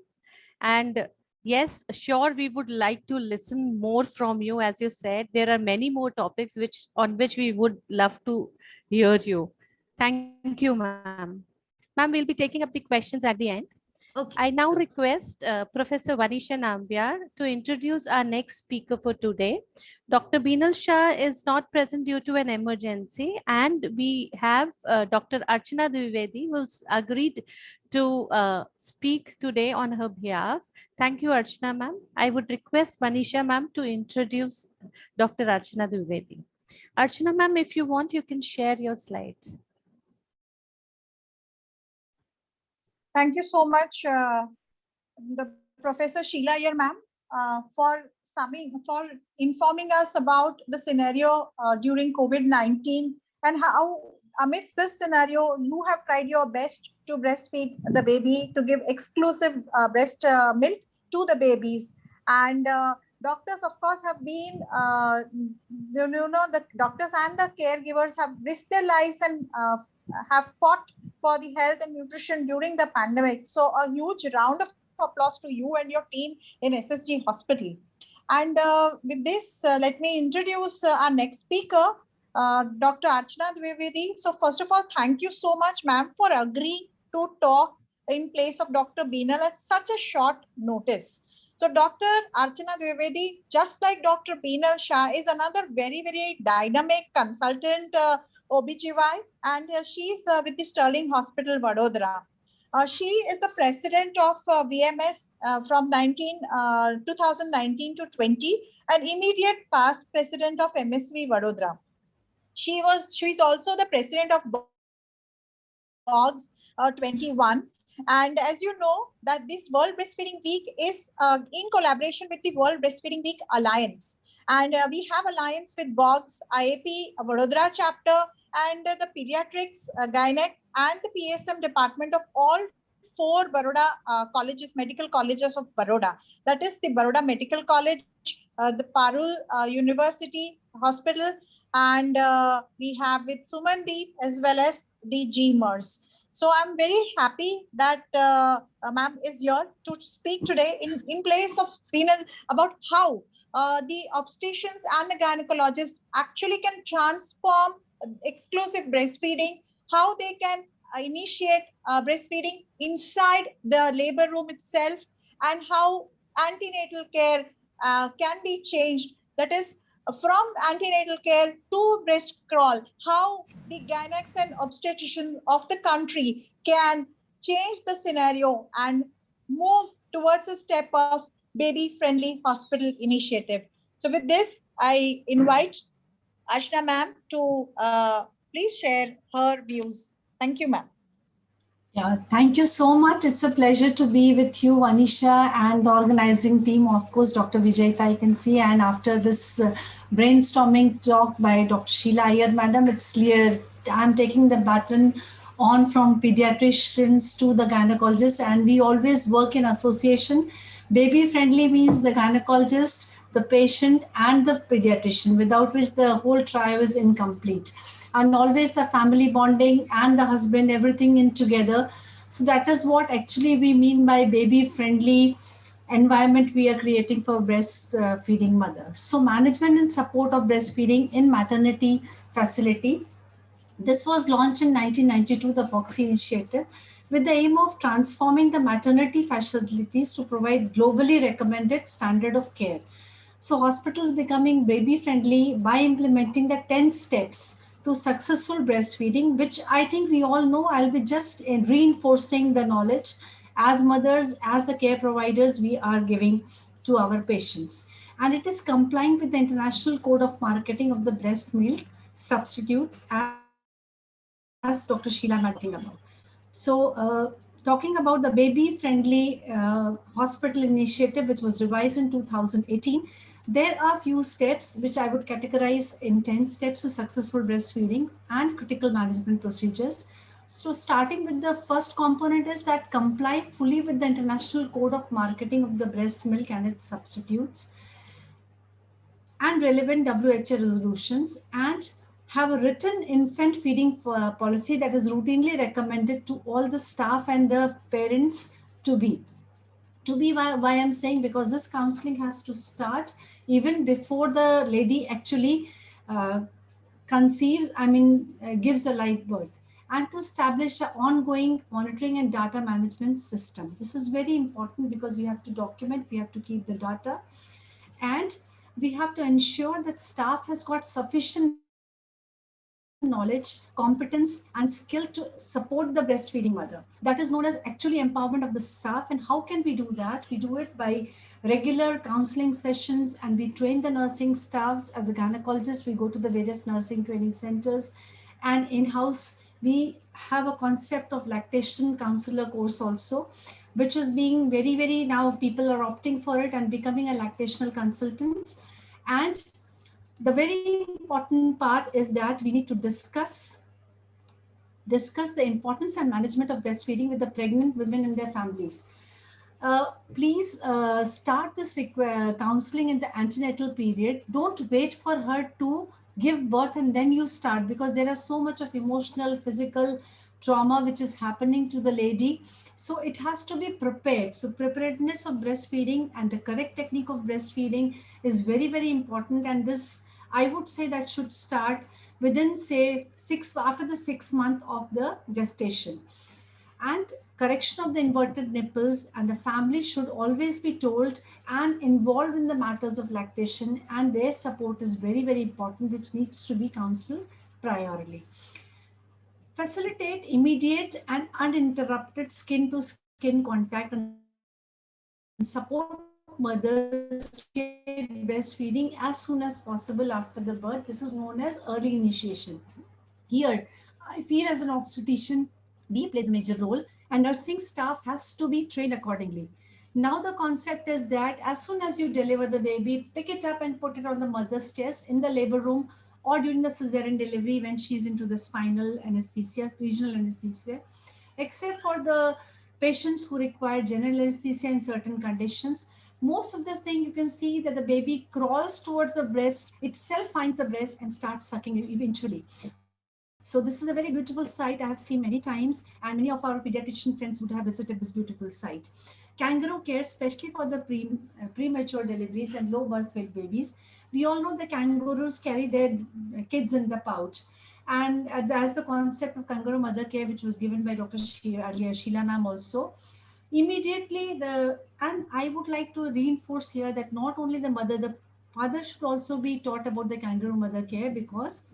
Speaker 1: And yes, sure, we would like to listen more from you. As you said, there are many more topics on which we would love to hear you. Thank you, ma'am. Ma'am, we'll be taking up the questions at the end.
Speaker 3: Okay.
Speaker 1: I now request Professor Vanisha Nambiar to introduce our next speaker for today. Dr. Beenal Shah is not present due to an emergency, and we have Dr. Archana Dwivedi, who's agreed to speak today on her behalf. Thank you, Archana ma'am. I would request Vanisha ma'am to introduce Dr. Archana Dwivedi. Archana ma'am, if you want, you can share your slides.
Speaker 2: Thank you so much, the Professor Sheila Iyer ma'am, for informing us about the scenario during COVID-19 and how amidst this scenario, you have tried your best to breastfeed the baby, to give exclusive breast milk to the babies. And doctors, of course, have been, the doctors and the caregivers have risked their lives and have fought for the health and nutrition during the pandemic. So a huge round of applause to you and your team in SSG Hospital. And with this, let me introduce our next speaker, Dr. Archana Dwivedi. So first of all, thank you so much, ma'am, for agreeing to talk in place of Dr. Beenal at such a short notice. So Dr. Archana Dwivedi, just like Dr. Beenal Shah, is another very, very dynamic consultant OBGY, and she's with the Sterling Hospital, Vadodara. She is the president of VMS from 2019 to 20, and immediate past president of MSV Vadodara. She's also the president of BOGS 21. And as you know, that this World Breastfeeding Week is in collaboration with the World Breastfeeding Week Alliance. And we have alliance with BOGS, IAP, Vadodara chapter, and the pediatrics, gynec, and the PSM department of all 4 Baroda colleges, medical colleges of Baroda. That is the Baroda Medical College, the Parul University Hospital, and we have with Sumandeep as well as the GMERS. So I'm very happy that ma'am is here to speak today in place of Beenal about how the obstetricians and the gynecologists actually can transform exclusive breastfeeding, how they can initiate breastfeeding inside the labor room itself, and how antenatal care can be changed. That is, from antenatal care to breast crawl, how the gynecs and obstetricians of the country can change the scenario and move towards a step of baby-friendly hospital initiative. So with this, I invite Archana ma'am to please share her views. Thank you, ma'am.
Speaker 5: Yeah, thank you so much. It's a pleasure to be with you, Anisha, and the organizing team, of course, Dr. Vijayta, I can see. And after this brainstorming talk by Dr. Sheila Iyer, madam, it's clear I'm taking the baton on from pediatricians to the gynecologists, and we always work in association. Baby friendly means the gynecologist, the patient, and the pediatrician, without which the whole trio is incomplete. And always the family bonding and the husband, everything in together. So that is what actually we mean by baby friendly environment we are creating for breastfeeding mothers. So management and support of breastfeeding in maternity facility. This was launched in 1992, the FOXY initiative, with the aim of transforming the maternity facilities to provide globally recommended standard of care. So hospitals becoming baby friendly by implementing the 10 steps to successful breastfeeding, which I think we all know. I'll be just reinforcing the knowledge as mothers, as the care providers we are giving to our patients. And it is complying with the International Code of Marketing of the Breast Milk Substitutes as Dr. Sheila was talking about. So talking about the baby-friendly hospital initiative, which was revised in 2018, there are few steps which I would categorize in 10 steps to successful breastfeeding and critical management procedures. So starting with the first component is that comply fully with the International Code of Marketing of the Breast Milk and its substitutes and relevant WHO resolutions, and have a written infant feeding policy that is routinely recommended to all the staff and the parents to be. Why I'm saying, because this counseling has to start even before the lady actually conceives, gives a live birth, and to establish an ongoing monitoring and data management system. This is very important because we have to document, we have to keep the data, and we have to ensure that staff has got sufficient knowledge, competence, and skill to support the breastfeeding mother. That is known as actually empowerment of the staff. And how can we do that? We do it by regular counseling sessions, and we train the nursing staffs. As a gynecologist, we go to the various nursing training centers, and in-house we have a concept of lactation counselor course also, which is being very now people are opting for it and becoming a lactational consultants. And the very important part is that we need to discuss the importance and management of breastfeeding with the pregnant women and their families. Please start this counseling in the antenatal period. Don't wait for her to give birth and then you start, because there are so much of emotional, physical trauma which is happening to the lady. So it has to be prepared. So preparedness of breastfeeding and the correct technique of breastfeeding is very important. And this, I would say, that should start within, say, after the 6 month of the gestation. And correction of the inverted nipples, and the family should always be told and involved in the matters of lactation, and their support is very important, which needs to be counseled priorly. Facilitate immediate and uninterrupted skin to skin contact and support mothers breastfeeding as soon as possible after the birth. This is known as early initiation. Here, I feel as an obstetrician, we play the major role, and nursing staff has to be trained accordingly. Now the concept is that as soon as you deliver the baby, pick it up and put it on the mother's chest in the labor room or during the cesarean delivery when she's into the spinal anesthesia, regional anesthesia, except for the patients who require general anesthesia in certain conditions. Most of this thing, you can see that the baby crawls towards the breast, itself finds the breast and starts sucking it eventually. So this is a very beautiful site I have seen many times, and many of our pediatrician friends would have visited this beautiful site. Kangaroo care, especially for the premature deliveries and low birth weight babies. We all know the kangaroos carry their kids in the pouch. And as the concept of kangaroo mother care, which was given by Dr. Sheila ma'am also, immediately and I would like to reinforce here that not only the mother, the father should also be taught about the kangaroo mother care, because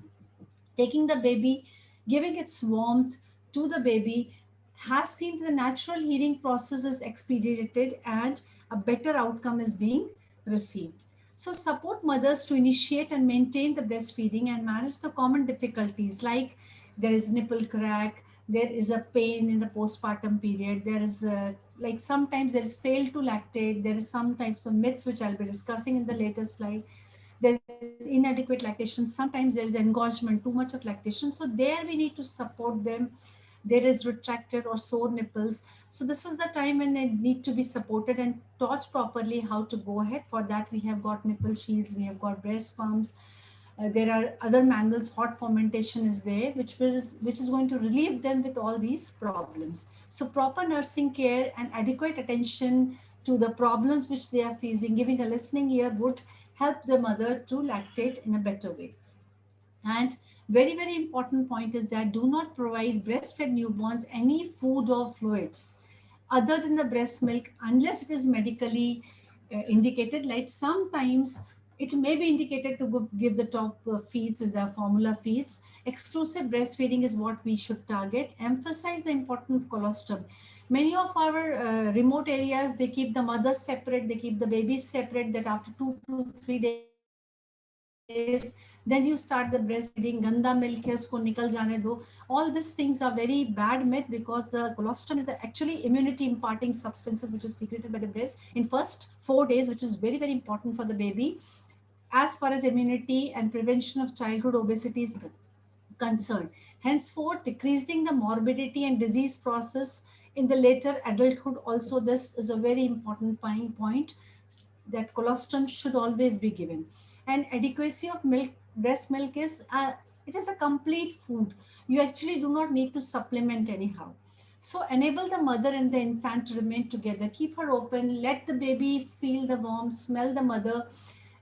Speaker 5: taking the baby, giving its warmth to the baby has seen the natural healing process is expedited and a better outcome is being received. So support mothers to initiate and maintain the breastfeeding and manage the common difficulties, like there is nipple crack, there is a pain in the postpartum period, there is like sometimes there is fail to lactate, there is some types of myths which I'll be discussing in the later slide. There's inadequate lactation, sometimes there's engorgement, too much of lactation. So there we need to support them. There is retracted or sore nipples. So this is the time when they need to be supported and taught properly how to go ahead. For that, we have got nipple shields, we have got breast pumps. There are other manuals, hot fermentation is there, which is going to relieve them with all these problems. So proper nursing care and adequate attention to the problems which they are facing, giving a listening ear would help the mother to lactate in a better way. And very important point is that do not provide breastfed newborns any food or fluids other than the breast milk unless it is medically indicated. Like sometimes it may be indicated to give the top feeds, the formula feeds. Exclusive breastfeeding is what we should target. Emphasize the importance of colostrum. Many of our remote areas, they keep the mothers separate, they keep the babies separate, that after 2 to 3 days days, then you start the breastfeeding, ganda milk hai usko nikal jane do. All these things are very bad myth, because the colostrum is the actually immunity imparting substances which is secreted by the breast in first 4 days, which is very, very important for the baby as far as immunity and prevention of childhood obesity is concerned. Henceforth, decreasing the morbidity and disease process in the later adulthood also, this is a very important point, that colostrum should always be given. And adequacy of milk, breast milk is it is a complete food. You actually do not need to supplement anyhow. So enable the mother and the infant to remain together. Keep her open, let the baby feel the warmth, smell the mother.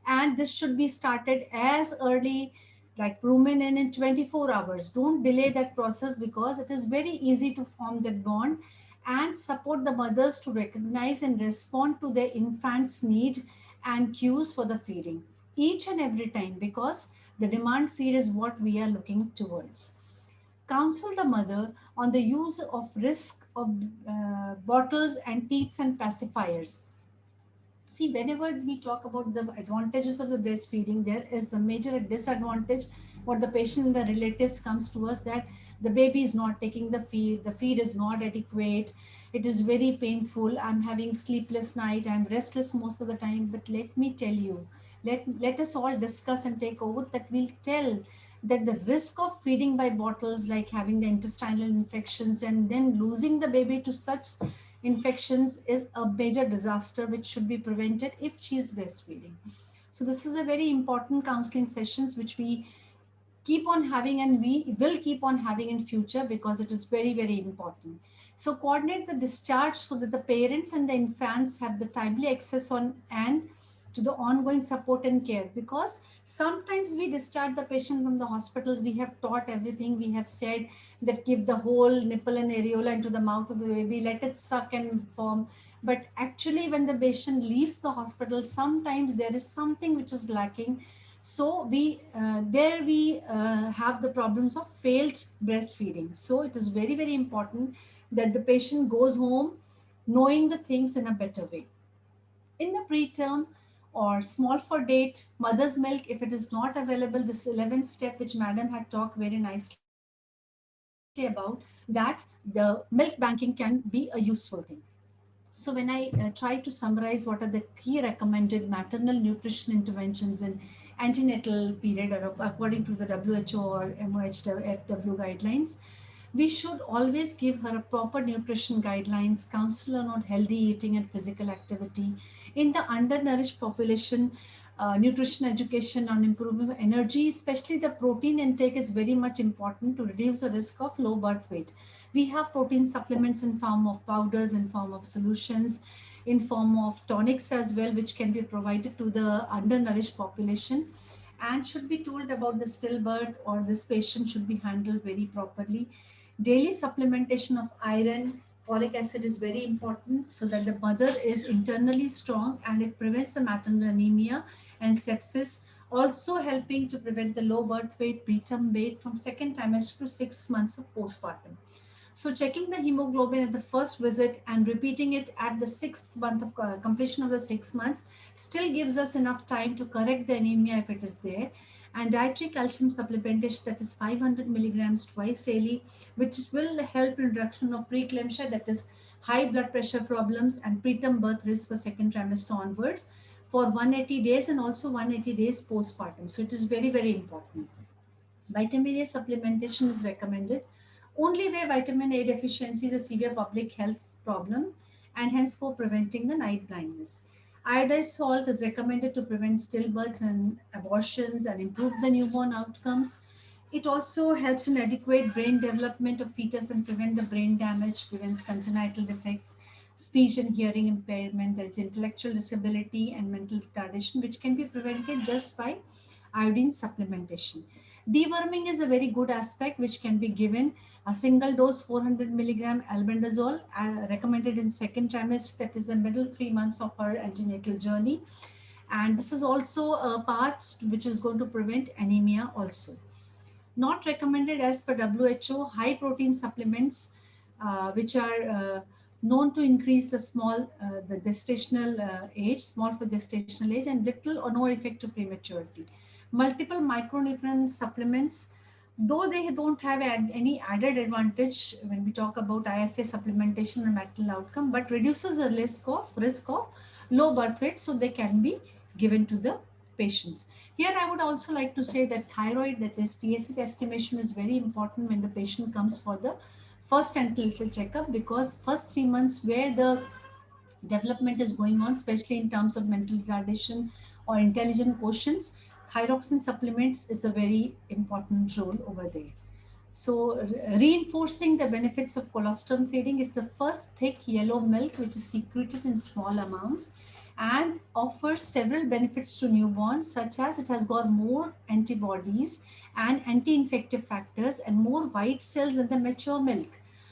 Speaker 5: And this should be started as early, like rumen in 24 hours. Don't delay that process, because it is very easy to form that bond. And support the mothers to recognize and respond to their infant's need and cues for the feeding each and every time, because the demand feed is what we are looking towards. Counsel the mother on the use of risk of bottles and teats and pacifiers. See, whenever we talk about the advantages of the breastfeeding, there is the major disadvantage. What the patient and the relatives comes to us, that the baby is not taking the feed is not adequate, it is very painful, I'm having sleepless night, I'm restless most of the time. But let me tell you, let us all discuss and take over that we'll tell that the risk of feeding by bottles, like having the intestinal infections and then losing the baby to such infections, is a major disaster which should be prevented if she is breastfeeding. So this is a very important counseling sessions which we keep on having, and we will keep on having in future, because it is very, very important. So coordinate the discharge so that the parents and the infants have the timely access on and to the ongoing support and care, because sometimes we discharge the patient from the hospitals, we have taught everything, we have said that give the whole nipple and areola into the mouth of the baby, let it suck and form. But actually when the patient leaves the hospital, sometimes there is something which is lacking. So we have the problems of failed breastfeeding. So it is very, very important that the patient goes home knowing the things in a better way. In the preterm or small for date, mother's milk, if it is not available, this 11th step which madam had talked very nicely about, that the milk banking can be a useful thing. So when I try to summarize what are the key recommended maternal nutrition interventions in antenatal period, or according to the WHO or MOHFW guidelines, we should always give her a proper nutrition guidelines, counsel her on healthy eating and physical activity. In the undernourished population, nutrition education on improving energy, especially the protein intake, is very much important to reduce the risk of low birth weight. We have protein supplements in form of powders, in form of solutions, in form of tonics as well, which can be provided to the undernourished population, and should be told about the stillbirth, or this patient should be handled very properly. Daily supplementation of iron, folic acid is very important, so that the mother is internally strong, and it prevents the maternal anemia and sepsis, also helping to prevent the low birth weight, preterm weight from second trimester to 6 months of postpartum. So checking the hemoglobin at the first visit and repeating it at the 6th month of completion of the 6 months still gives us enough time to correct the anemia if it is there. And dietary calcium supplementation, that is 500 milligrams twice daily, which will help in reduction of preeclampsia, that is high blood pressure problems and preterm birth risk for second trimester onwards, for 180 days and also 180 days postpartum. So it is very, very important. Vitamin A supplementation is recommended only where vitamin A deficiency is a severe public health problem, and hence for preventing the night blindness. Iodized salt is recommended to prevent stillbirths and abortions and improve the newborn outcomes. It also helps in adequate brain development of fetus and prevent the brain damage, prevents congenital defects, speech and hearing impairment. There is intellectual disability and mental retardation, which can be prevented just by iodine supplementation. Deworming is a very good aspect which can be given. A single dose 400 milligram albendazole recommended in second trimester, that is the middle 3 months of our antenatal journey. And this is also a part which is going to prevent anemia also. Not recommended as per WHO, high protein supplements which are known to increase the the gestational age, small for gestational age, and little or no effect to prematurity. multiple micronutrient supplements, though they don't have any added advantage when we talk about IFA supplementation and maternal outcome, but reduces the risk of low birth weight, so they can be given to the patients. Here I would also like to say that thyroid, that is TSH estimation, is very important when the patient comes for the first antenatal checkup, because first 3 months where the development is going on, especially in terms of mental retardation or intelligent quotients, thyroxine supplements is a very important role over there. So reinforcing the benefits of colostrum feeding, it's the first thick yellow milk which is secreted in small amounts and offers several benefits to newborns, such as it has got more antibodies and anti-infective factors and more white cells than the mature milk.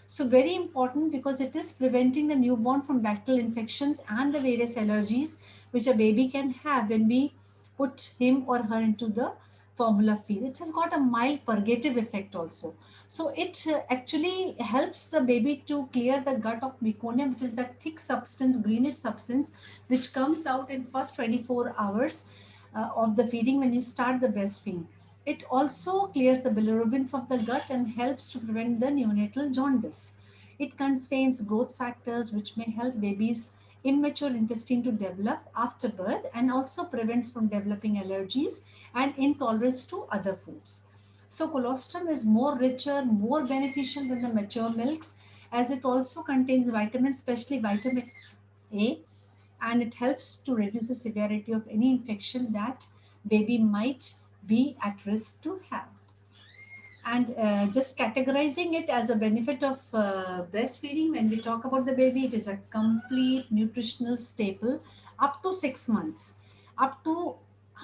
Speaker 5: So very important, because it is preventing the newborn from bacterial infections and the various allergies which a baby can have when we put him or her into the formula feed. It has got a mild purgative effect also. So it actually helps the baby to clear the gut of meconium, which is that thick substance, greenish substance, which comes out in first 24 hours of the feeding when you start the breastfeeding. It also clears the bilirubin from the gut and helps to prevent the neonatal jaundice. It contains growth factors which may help babies' immature intestine to develop after birth, and also prevents from developing allergies and intolerance to other foods. So colostrum is more richer, more beneficial than the mature milks, as it also contains vitamins, especially vitamin A, and it helps to reduce the severity of any infection that baby might be at risk to have. And just categorizing it as a benefit of breastfeeding, when we talk about the baby, it is a complete nutritional staple up to 6 months, up to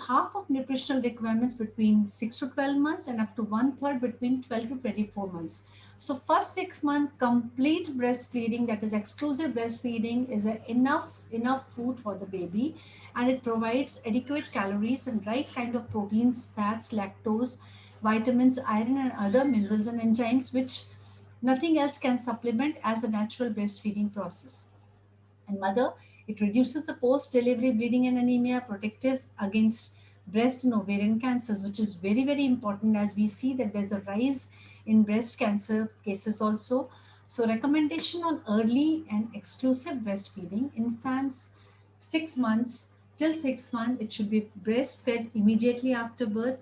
Speaker 5: half of nutritional requirements between 6 to 12 months, and up to one third between 12 to 24 months. So first 6 month complete breastfeeding, that is exclusive breastfeeding, is enough food for the baby, and it provides adequate calories and right kind of proteins, fats, lactose, vitamins, iron, and other minerals and enzymes which nothing else can supplement as a natural breastfeeding process. And mother, it reduces the post-delivery bleeding and anemia, protective against breast and ovarian cancers, which is very, very important, as we see that there's a rise in breast cancer cases also. So recommendation on early and exclusive breastfeeding: infants 6 months till 6 months, it should be breastfed immediately after birth.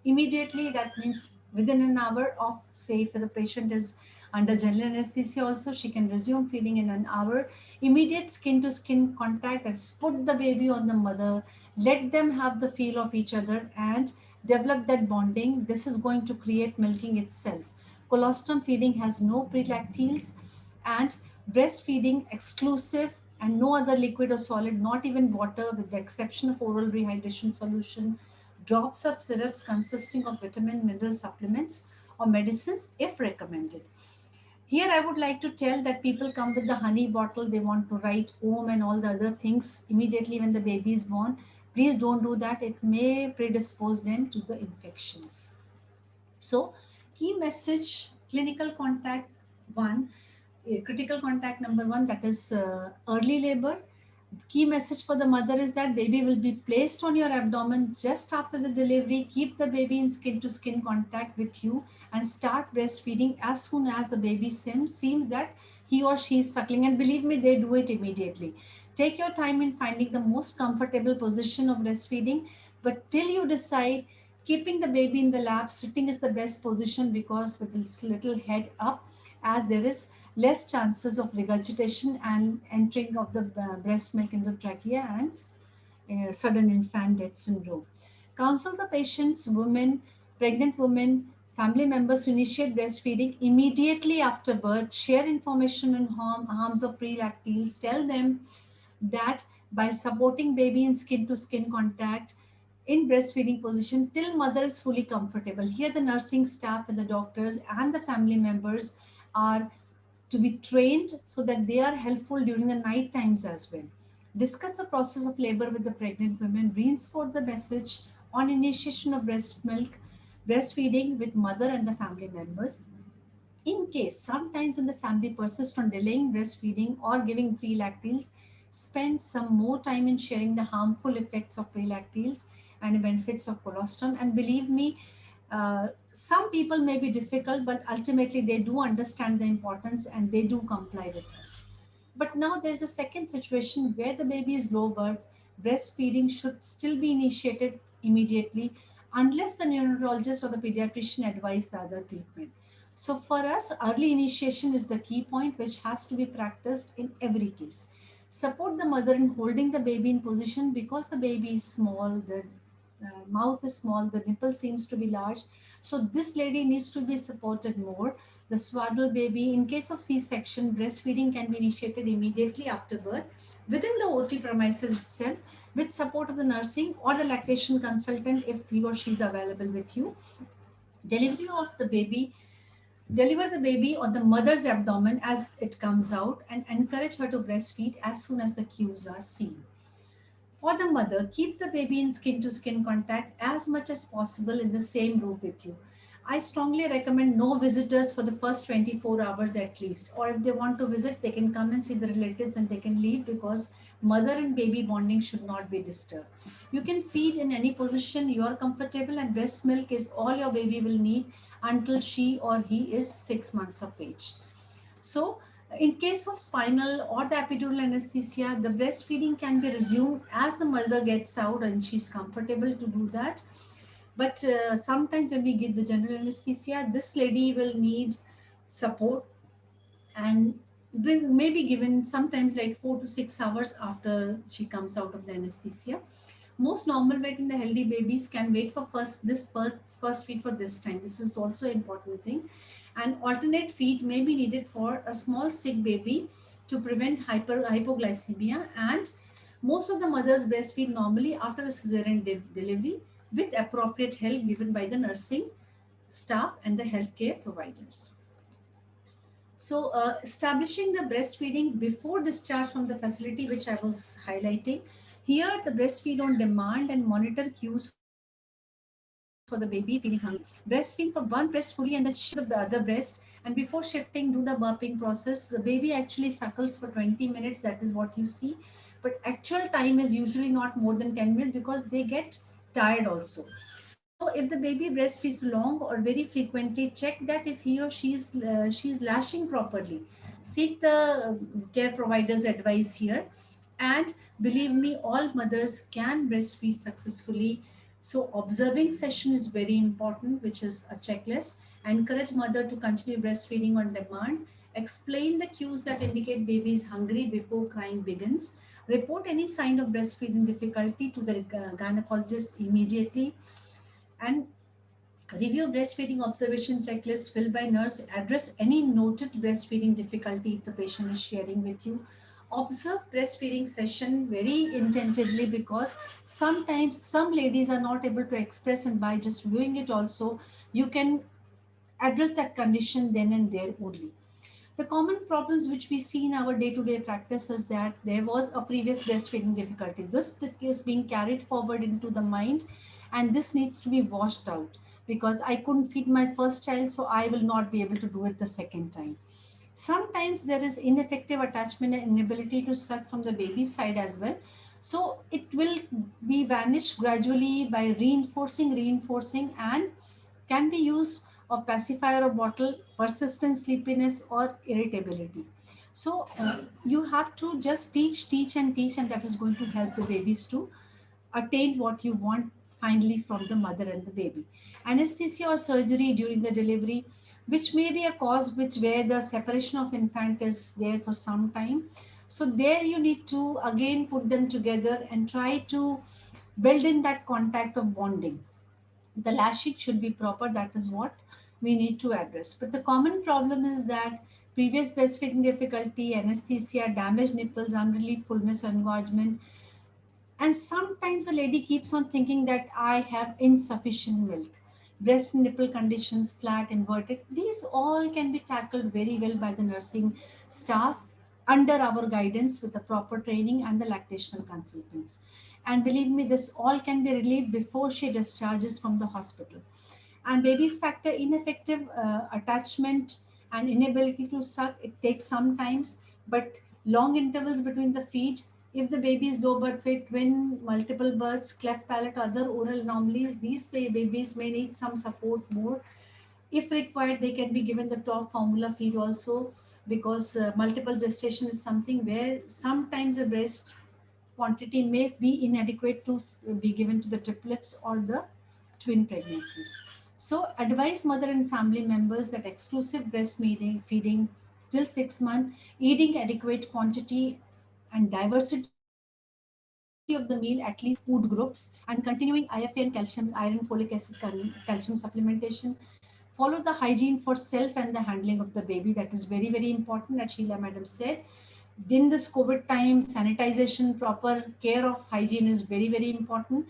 Speaker 5: Immediately, that means within an hour of, say, if the patient is under general anesthesia also, she can resume feeding in an hour. Immediate skin to skin contact, that's put the baby on the mother, let them have the feel of each other and develop that bonding. This is going to create milking itself. Colostrum feeding has no prelacteals, and breastfeeding exclusive, and no other liquid or solid, not even water, with the exception of oral rehydration solution, drops of syrups consisting of vitamin, mineral supplements or medicines if recommended. Here I would like to tell that people come with the honey bottle, they want to write Om and all the other things immediately when the baby is born. Please don't do that. It may predispose them to the infections. So key message: clinical contact one, critical contact number one, that is early labor. Key message for the mother is that baby will be placed on your abdomen just after the delivery. Keep the baby in skin to skin contact with you and start breastfeeding as soon as the baby seems that he or she is suckling. And believe me, they do it immediately. Take your time in finding the most comfortable position of breastfeeding, but till you decide, keeping the baby in the lap, sitting is the best position, because with this little head up, as there is less chances of regurgitation and entering of the breast milk into trachea and sudden infant death syndrome. Counsel the patients, women, pregnant women, family members to initiate breastfeeding immediately after birth. Share information on harms of prelacteals. Tell them that by supporting baby in skin to skin contact in breastfeeding position till mother is fully comfortable. Here the nursing staff and the doctors and the family members are to be trained so that they are helpful during the night times as well. Discuss the process of labor with the pregnant women. Reinforce the message on initiation of breast milk, breastfeeding with mother and the family members. In case, sometimes when the family persists on delaying breastfeeding or giving prelacteals, spend some more time in sharing the harmful effects of prelacteals and benefits of colostrum. And believe me, some people may be difficult, but ultimately they do understand the importance and they do comply with us. But now there's a second situation where the baby is low birth. Breastfeeding should still be initiated immediately unless the neonatologist or the pediatrician advise the other treatment. So for us, early initiation is the key point which has to be practiced in every case. Support the mother in holding the baby in position because the baby is small, the mouth is small, the nipple seems to be large. So this lady needs to be supported more. The swaddle baby, in case of C-section, breastfeeding can be initiated immediately after birth within the OT premises itself with support of the nursing or the lactation consultant if he or she is available with you. Delivery of the baby, deliver the baby on the mother's abdomen as it comes out and encourage her to breastfeed as soon as the cues are seen. For the mother, keep the baby in skin to skin contact as much as possible in the same room with you. I strongly recommend no visitors for the first 24 hours at least. Or if they want to visit, they can come and see the relatives and they can leave because mother and baby bonding should not be disturbed. You can feed in any position you are comfortable, and breast milk is all your baby will need until she or he is 6 months of age. So, in case of spinal or the epidural anesthesia, the breastfeeding can be resumed as the mother gets out and she's comfortable to do that. But sometimes when we give the general anesthesia, this lady will need support and may be given sometimes like 4 to 6 hours after she comes out of the anesthesia. Most normal weight in the healthy babies can wait for first feed for this time. This is also an important thing. And alternate feed may be needed for a small sick baby to prevent hypoglycemia. And most of the mothers breastfeed normally after the cesarean delivery with appropriate help given by the nursing staff and the healthcare providers. So establishing the breastfeeding before discharge from the facility, which I was highlighting, here the breastfeed on demand and monitor cues for the baby feeling hungry. Breastfeed for one breast fully and then shift the other breast, and before shifting do the burping process. The baby actually suckles for 20 minutes, that is what you see, but actual time is usually not more than 10 minutes because they get tired also. So if the baby breastfeeds long or very frequently, check that if he or she's lashing properly. Seek the care provider's advice here. And believe me, all mothers can breastfeed successfully. So observing session is very important, which is a checklist. Encourage mother to continue breastfeeding on demand. Explain the cues that indicate baby is hungry before crying begins. Report any sign of breastfeeding difficulty to the gynecologist immediately. And review breastfeeding observation checklist filled by nurse. Address any noted breastfeeding difficulty if the patient is sharing with you. Observe breastfeeding session very intentively because sometimes some ladies are not able to express, and by just viewing it also, you can address that condition then and there only. The common problems which we see in our day-to-day practice is that there was a previous breastfeeding difficulty. This is being carried forward into the mind, and this needs to be washed out because I couldn't feed my first child, so I will not be able to do it the second time. Sometimes there is ineffective attachment and inability to suck from the baby's side as well. So it will be vanished gradually by reinforcing, and can be used of pacifier or bottle, persistent sleepiness or irritability. So you have to just teach, and that is going to help the babies to attain what you want finally from the mother and the baby. Anesthesia or surgery during the delivery, which may be a cause where the separation of infant is there for some time. So there you need to again put them together and try to build in that contact of bonding. The lashing should be proper. That is what we need to address. But the common problem is that previous breastfeeding difficulty, anesthesia, damaged nipples, unrelieved fullness or engorgement. And sometimes the lady keeps on thinking that I have insufficient milk. Breast nipple conditions, flat, inverted, these all can be tackled very well by the nursing staff under our guidance with the proper training and the lactational consultants. And believe me, this all can be relieved before she discharges from the hospital. And babies factor ineffective attachment and inability to suck. It takes some times, but long intervals between the feed If the baby is low birth weight, twin, multiple births, cleft palate, other oral anomalies, these babies may need some support more. If required, they can be given the top formula feed also, because multiple gestation is something where sometimes the breast quantity may be inadequate to be given to the triplets or the twin pregnancies. So advise mother and family members that exclusive breast feeding till 6 months, eating adequate quantity and diversity of the meal, at least food groups, and continuing IFA and calcium, iron, folic acid, calcium supplementation. Follow the hygiene for self and the handling of the baby. That is very, very important, as Sheila madam said. In this COVID time, sanitization, proper care of hygiene is very, very important.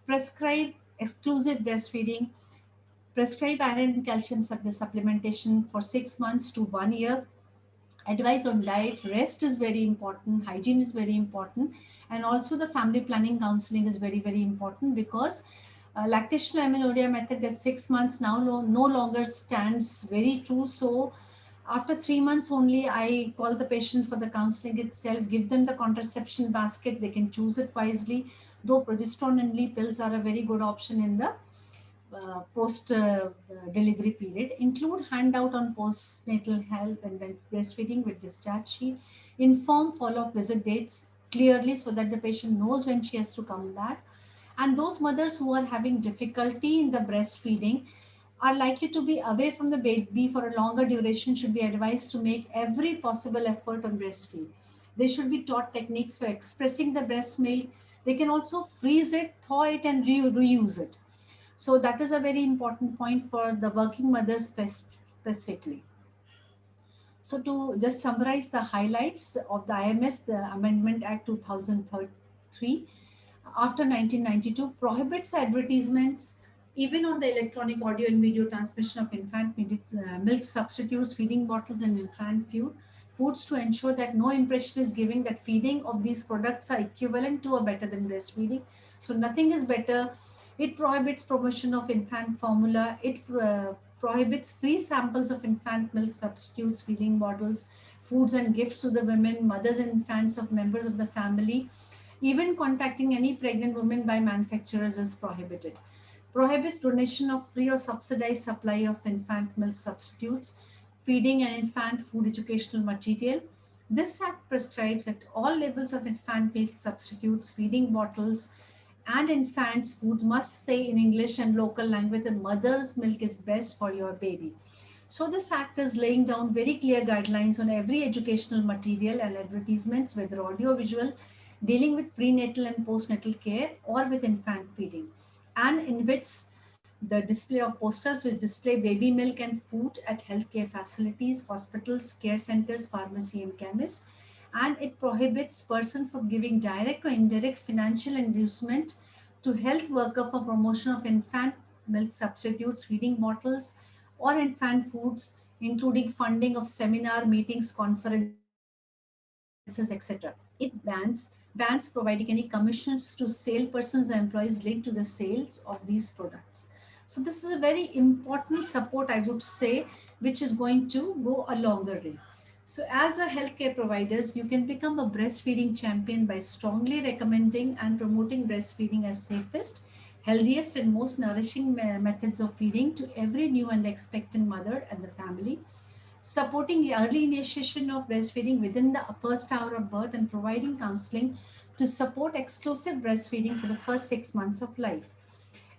Speaker 5: Prescribe exclusive breastfeeding. Prescribe iron and calcium supplementation for 6 months to 1 year. Advice on diet, rest is very important, hygiene is very important, and also the family planning counseling is very, very important, because lactational amenorrhea method that 6 months now no longer stands very true. So after 3 months only, I call the patient for the counseling itself, give them the contraception basket, they can choose it wisely, though progesterone only pills are a very good option in the post delivery period. Include handout on postnatal health and then breastfeeding with discharge sheet. Inform follow-up visit dates clearly so that the patient knows when she has to come back. And those mothers who are having difficulty in the breastfeeding are likely to be away from the baby for a longer duration should be advised to make every possible effort on breastfeed. They should be taught techniques for expressing the breast milk. They can also freeze it, thaw it, and reuse it. So that is a very important point for the working mothers specifically. So to just summarize the highlights of the IMS, the Amendment Act 2003, after 1992, prohibits advertisements even on the electronic audio and video transmission of infant milk substitutes, feeding bottles, and infant foods to ensure that no impression is given that feeding of these products are equivalent to or better than breastfeeding. So nothing is better. It prohibits promotion of infant formula. It prohibits free samples of infant milk substitutes, feeding bottles, foods, and gifts to the women, mothers, and infants of members of the family. Even contacting any pregnant woman by manufacturers is prohibited. Prohibits donation of free or subsidized supply of infant milk substitutes, feeding and infant food educational material. This act prescribes that all labels of infant milk substitutes, feeding bottles, and infants' food must say in English and local language that mother's milk is best for your baby. So this act is laying down very clear guidelines on every educational material and advertisements, whether audio, visual, dealing with prenatal and postnatal care or with infant feeding, and invites the display of posters which display baby milk and food at healthcare facilities, hospitals, care centers, pharmacy, and chemists. And it prohibits person from giving direct or indirect financial inducement to health worker for promotion of infant milk substitutes, feeding bottles, or infant foods, including funding of seminar, meetings, conferences, etc. It bans providing any commissions to salespersons or employees linked to the sales of these products. So this is a very important support, I would say, which is going to go a longer way. So as a healthcare providers, you can become a breastfeeding champion by strongly recommending and promoting breastfeeding as safest, healthiest, and most nourishing methods of feeding to every new and expectant mother and the family, supporting the early initiation of breastfeeding within the first hour of birth, and providing counseling to support exclusive breastfeeding for the first 6 months of life.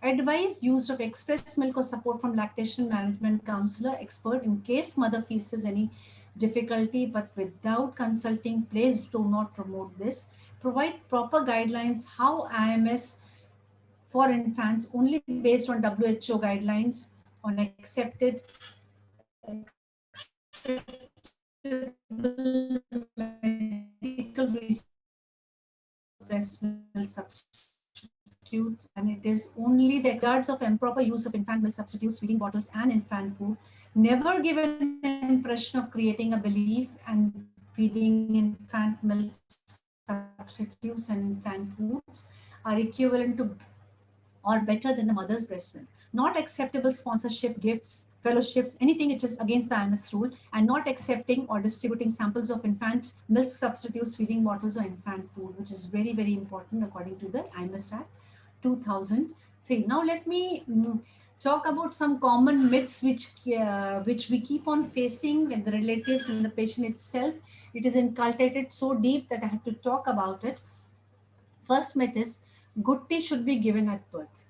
Speaker 5: Advise use of express milk or support from lactation management counselor expert in case mother faces any difficulty, but without consulting, please do not promote this. Provide proper guidelines how IMS for infants only based on WHO guidelines on accepted medical breast milk substitutes, and it is only the hazards of improper use of infant milk substitutes, feeding bottles, and infant food. Never give an impression of creating a belief and feeding infant milk substitutes and infant foods are equivalent to or better than the mother's breast milk. not acceptable sponsorship, gifts, fellowships, anything which is against the IMS rule, and not accepting or distributing samples of infant milk substitutes, feeding bottles, or infant food, which is very, very important according to the IMS Act 2003. Now let me talk about some common myths which we keep on facing with the relatives and the patient itself. It is inculcated so deep that I have to talk about it. First myth is good tea should be given at birth.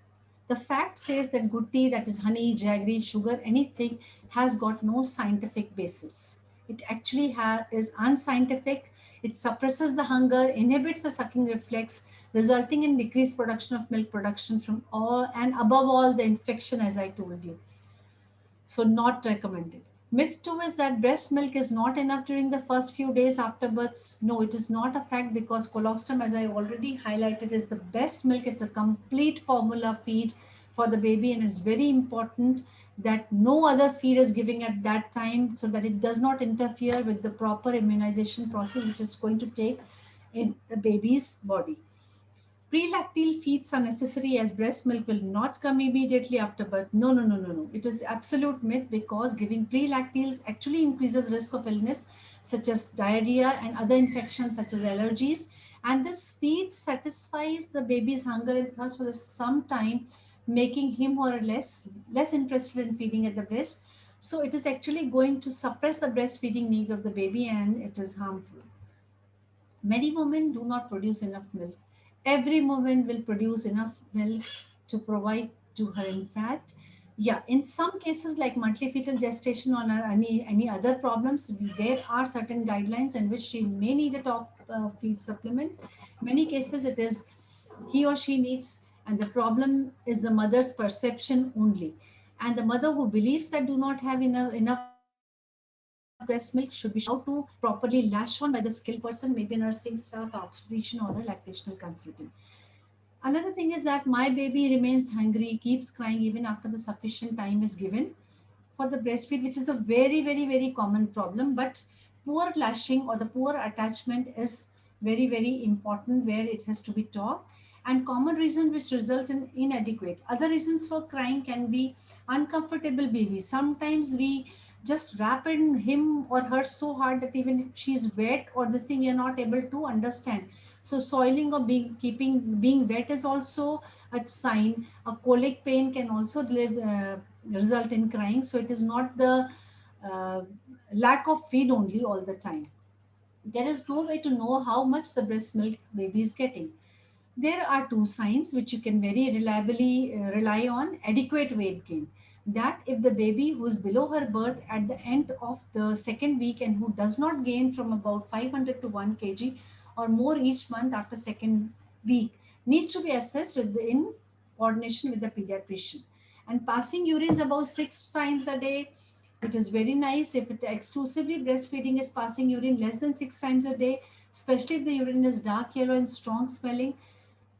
Speaker 5: The fact says that good tea, that is honey, jaggery, sugar, anything, has got no scientific basis. It actually is unscientific. It suppresses the hunger, inhibits the sucking reflex, resulting in decreased production of milk production from all, and above all, the infection, as I told you. So not recommended. Myth 2 is that breast milk is not enough during the first few days after birth. No, it is not a fact, because colostrum, as I already highlighted, is the best milk. It's a complete formula feed for the baby, and it's very important that no other feed is giving at that time, so that it does not interfere with the proper immunization process which is going to take in the baby's body. Prelactal feeds are necessary, as breast milk will not come immediately after birth. No, no, no, no, no. It is absolute myth, because giving prelactals actually increases risk of illness such as diarrhea and other infections such as allergies. And this feed satisfies the baby's hunger and thirst for some time, making him or her less interested in feeding at the breast. So it is actually going to suppress the breastfeeding need of the baby, and it is harmful. Many women do not produce enough milk. Every woman will produce enough milk to provide to her infant. Yeah, in some cases like monthly fetal gestation or any other problems, there are certain guidelines in which she may need a top feed supplement. Many cases it is he or she needs, and the problem is the mother's perception only. And the mother who believes that do not have enough breast milk should be how to properly lash on by the skilled person, maybe a nursing staff, obstetrician, or a lactational consultant. Another thing is that my baby remains hungry, keeps crying even after the sufficient time is given for the breastfeed, which is a very, very, very common problem. But poor lashing or the poor attachment is very, very important, where it has to be taught. And common reasons which result in inadequate. Other reasons for crying can be uncomfortable baby. Sometimes we just wrap in him or her so hard that even if she's wet or this thing, we are not able to understand. So soiling or being wet is also a sign. A colic pain can also result in crying. So it is not the lack of feed only all the time. There is no way to know how much the breast milk baby is getting. There are two signs which you can very reliably rely on. Adequate weight gain. That if the baby who is below her birth at the end of the second week and who does not gain from about 500 to 1 kg or more each month after second week, needs to be assessed in coordination with the pediatrician. And passing urines about 6 times a day, it is very nice. If it exclusively breastfeeding is passing urine less than 6 times a day, especially if the urine is dark yellow and strong smelling,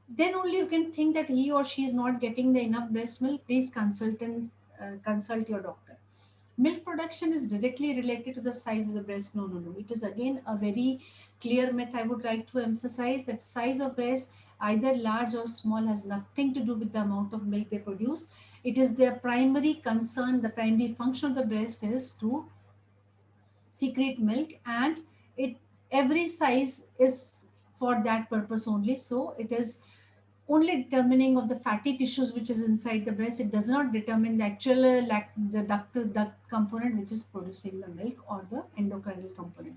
Speaker 5: then only you can think that he or she is not getting the enough breast milk. Please consult your doctor. Milk production is directly related to the size of the breast. No, no, no. It is again a very clear myth. I would like to emphasize that size of breast, either large or small, has nothing to do with the amount of milk they produce. It is their primary concern. The primary function of the breast is to secrete milk, and every size is for that purpose only. So it is only determining of the fatty tissues which is inside the breast. It does not determine the actual the duct component which is producing the milk, or the endocrinal component.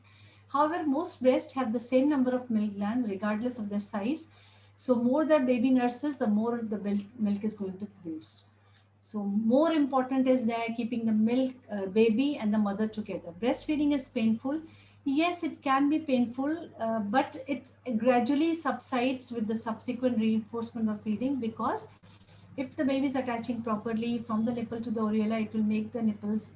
Speaker 5: However, most breasts have the same number of milk glands regardless of their size. So more the baby nurses, the more the milk is going to produce. So more important is that keeping the milk baby and the mother together. Breastfeeding is painful. Yes, it can be painful, but it gradually subsides with the subsequent reinforcement of feeding, because if the baby is attaching properly from the nipple to the areola, it will make the nipples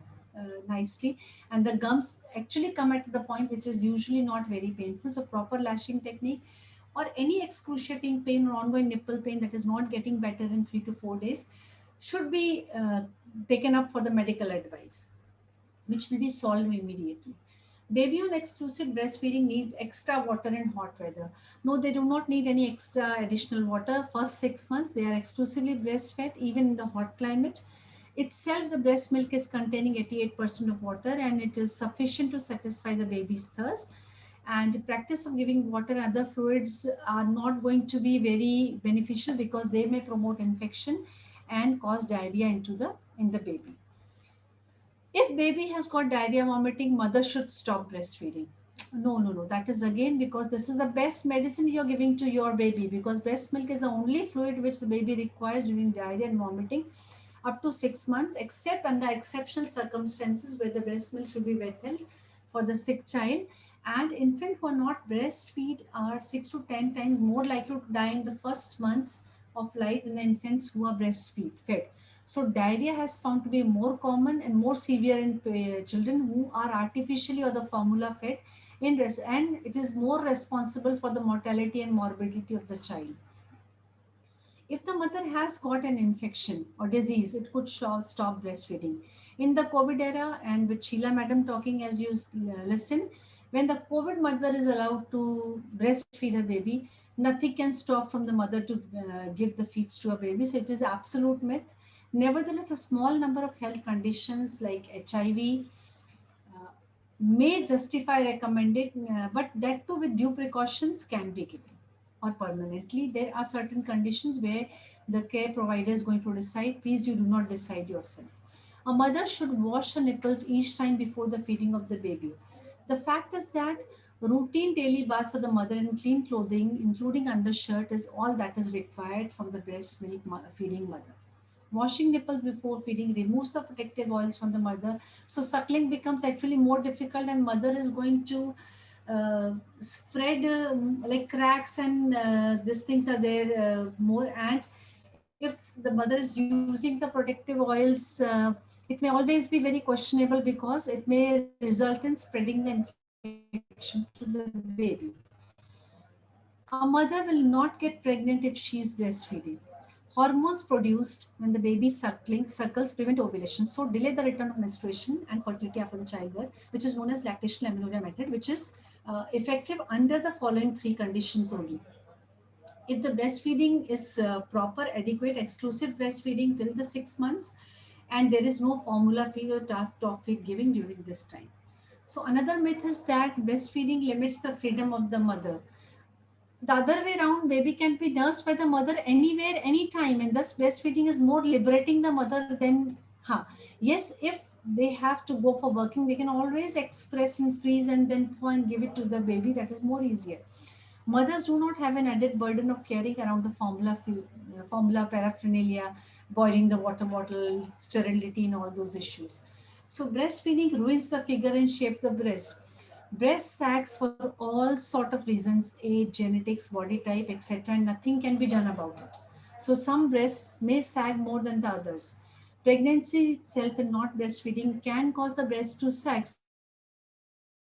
Speaker 5: nicely, and the gums actually come at the point which is usually not very painful. So proper lashing technique, or any excruciating pain or ongoing nipple pain that is not getting better in 3 to 4 days, should be taken up for the medical advice, which will be solved immediately. Baby on exclusive breastfeeding needs extra water in hot weather. No, they do not need any extra additional water. First 6 months, they are exclusively breastfed, even in the hot climate. Itself, the breast milk is containing 88% of water, and it is sufficient to satisfy the baby's thirst. And the practice of giving water and other fluids are not going to be very beneficial because they may promote infection and cause diarrhea in the baby. If baby has got diarrhea, vomiting, mother should stop breastfeeding. No, no, no. That is again because this is the best medicine you're giving to your baby, because breast milk is the only fluid which the baby requires during diarrhea and vomiting up to 6 months, except under exceptional circumstances where the breast milk should be withheld for the sick child. And infants who are not breastfeed are 6 to 10 times more likely to die in the first months of life than the infants who are fed. So diarrhea has found to be more common and more severe in children who are artificially or the formula fed and it is more responsible for the mortality and morbidity of the child. If the mother has got an infection or disease, it could stop breastfeeding. In the COVID era, and with Sheila madam talking as you listen, when the COVID mother is allowed to breastfeed her baby, nothing can stop from the mother to give the feeds to a baby. So it is absolute myth. Nevertheless, a small number of health conditions like HIV may justify recommended, but that too with due precautions can be given. Or permanently, there are certain conditions where the care provider is going to decide. Please, you do not decide yourself. A mother should wash her nipples each time before the feeding of the baby. The fact is that routine daily bath for the mother and clean clothing, including undershirt, is all that is required from the breast milk feeding mother. Washing nipples before feeding removes the protective oils from the mother. So suckling becomes actually more difficult, and mother is going to spread like cracks and these things are there more. And if the mother is using the protective oils, it may always be very questionable because it may result in spreading the infection to the baby. A mother will not get pregnant if she is breastfeeding. Hormones produced when the baby suckles prevent ovulation, so delay the return of menstruation and fertility after the childbirth, which is known as lactational amenorrhea method, which is effective under the following three conditions only. If the breastfeeding is proper, adequate, exclusive breastfeeding till the 6 months, and there is no formula feed or top feed giving during this time. So another myth is that breastfeeding limits the freedom of the mother. The other way around, baby can be nursed by the mother anywhere, anytime, and thus breastfeeding is more liberating the mother than yes, if they have to go for working, they can always express and freeze and then thaw and give it to the baby. That is more easier. Mothers do not have an added burden of carrying around the formula paraphernalia, boiling the water bottle, sterility, and all those issues. So breastfeeding ruins the figure and shape of the breast. Breast sags for all sort of reasons, age, genetics, body type, etc., and nothing can be done about it. So some breasts may sag more than the others. Pregnancy itself and not breastfeeding can cause the breast to sag.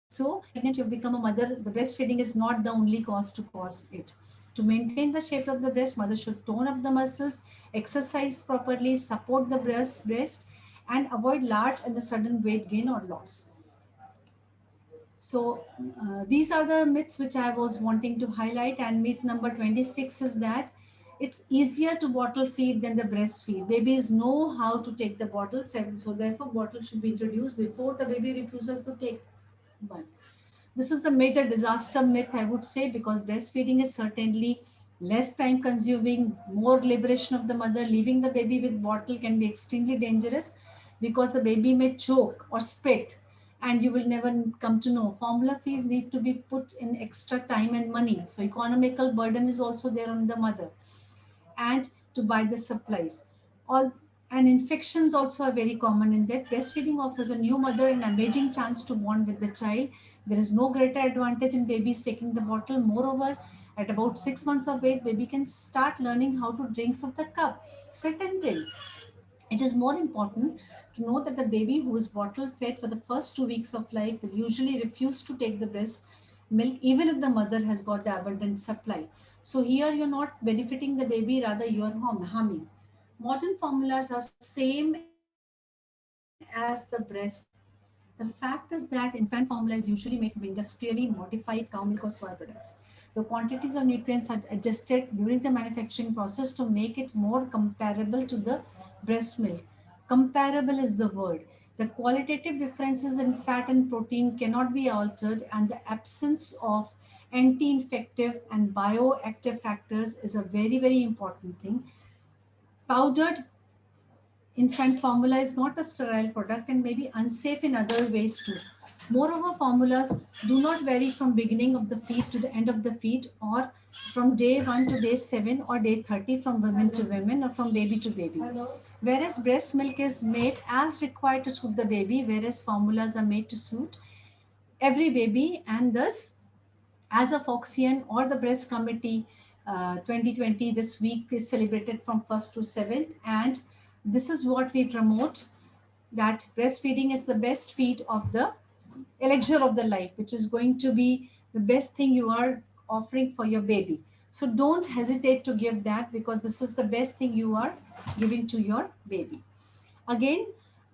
Speaker 5: So, pregnant, you've become a mother, the breastfeeding is not the only cause to cause it. To maintain the shape of the breast, mother should tone up the muscles, exercise properly, support the breast, and avoid large and the sudden weight gain or loss. So these are the myths which I was wanting to highlight. And myth number 26 is that it's easier to bottle feed than the breastfeed. Babies know how to take the bottle, so therefore bottle should be introduced before the baby refuses to take one. This is the major disaster myth, I would say, because breastfeeding is certainly less time consuming, more liberation of the mother. Leaving the baby with bottle can be extremely dangerous because the baby may choke or spit and you will never come to know. Formula fees need to be put in extra time and money. So economical burden is also there on the mother, and to buy the supplies. All and infections also are very common in that. Breastfeeding offers a new mother an amazing chance to bond with the child. There is no greater advantage in babies taking the bottle. Moreover, at about 6 months of age, baby can start learning how to drink from the cup. Sit and drink. It is more important to know that the baby who is bottle fed for the first 2 weeks of life will usually refuse to take the breast milk even if the mother has got the abundant supply. So here you're not benefiting the baby, rather you are harming. Modern formulas are same as the breast milk. The fact is that infant formula is usually made from industrially modified cow milk or soy products. The quantities of nutrients are adjusted during the manufacturing process to make it more comparable to the breast milk. Comparable is the word. The qualitative differences in fat and protein cannot be altered, and the absence of anti-infective and bioactive factors is a very, very important thing. Powdered infant formula is not a sterile product and may be unsafe in other ways too. Moreover, formulas do not vary from beginning of the feed to the end of the feed, or from day 1 to day 7 or day 30 from women to women, or from baby to baby. Whereas breast milk is made as required to suit the baby, whereas formulas are made to suit every baby, and thus as a Foxian or the Breast Committee 2020, this week is celebrated from 1st to 7th. And this is what we promote, that breastfeeding is the best feed of the elixir of the life, which is going to be the best thing you are offering for your baby. So don't hesitate to give that, because this is the best thing you are giving to your baby. Again,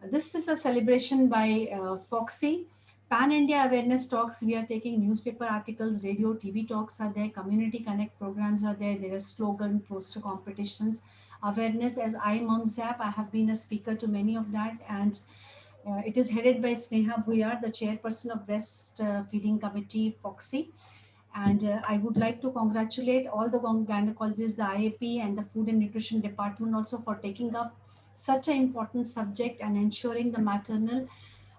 Speaker 5: this is a celebration by Foxy. Pan India awareness talks. We are taking newspaper articles, radio, TV talks are there, community connect programs are there. There are slogan, poster competitions, awareness. As iMom Zap, I have been a speaker to many of that, and it is headed by Sneha Bhuyar, the chairperson of Breast Feeding Committee, Foxy. And I would like to congratulate all the gynecologists, the IAP, and the Food and Nutrition Department also for taking up such an important subject and ensuring the maternal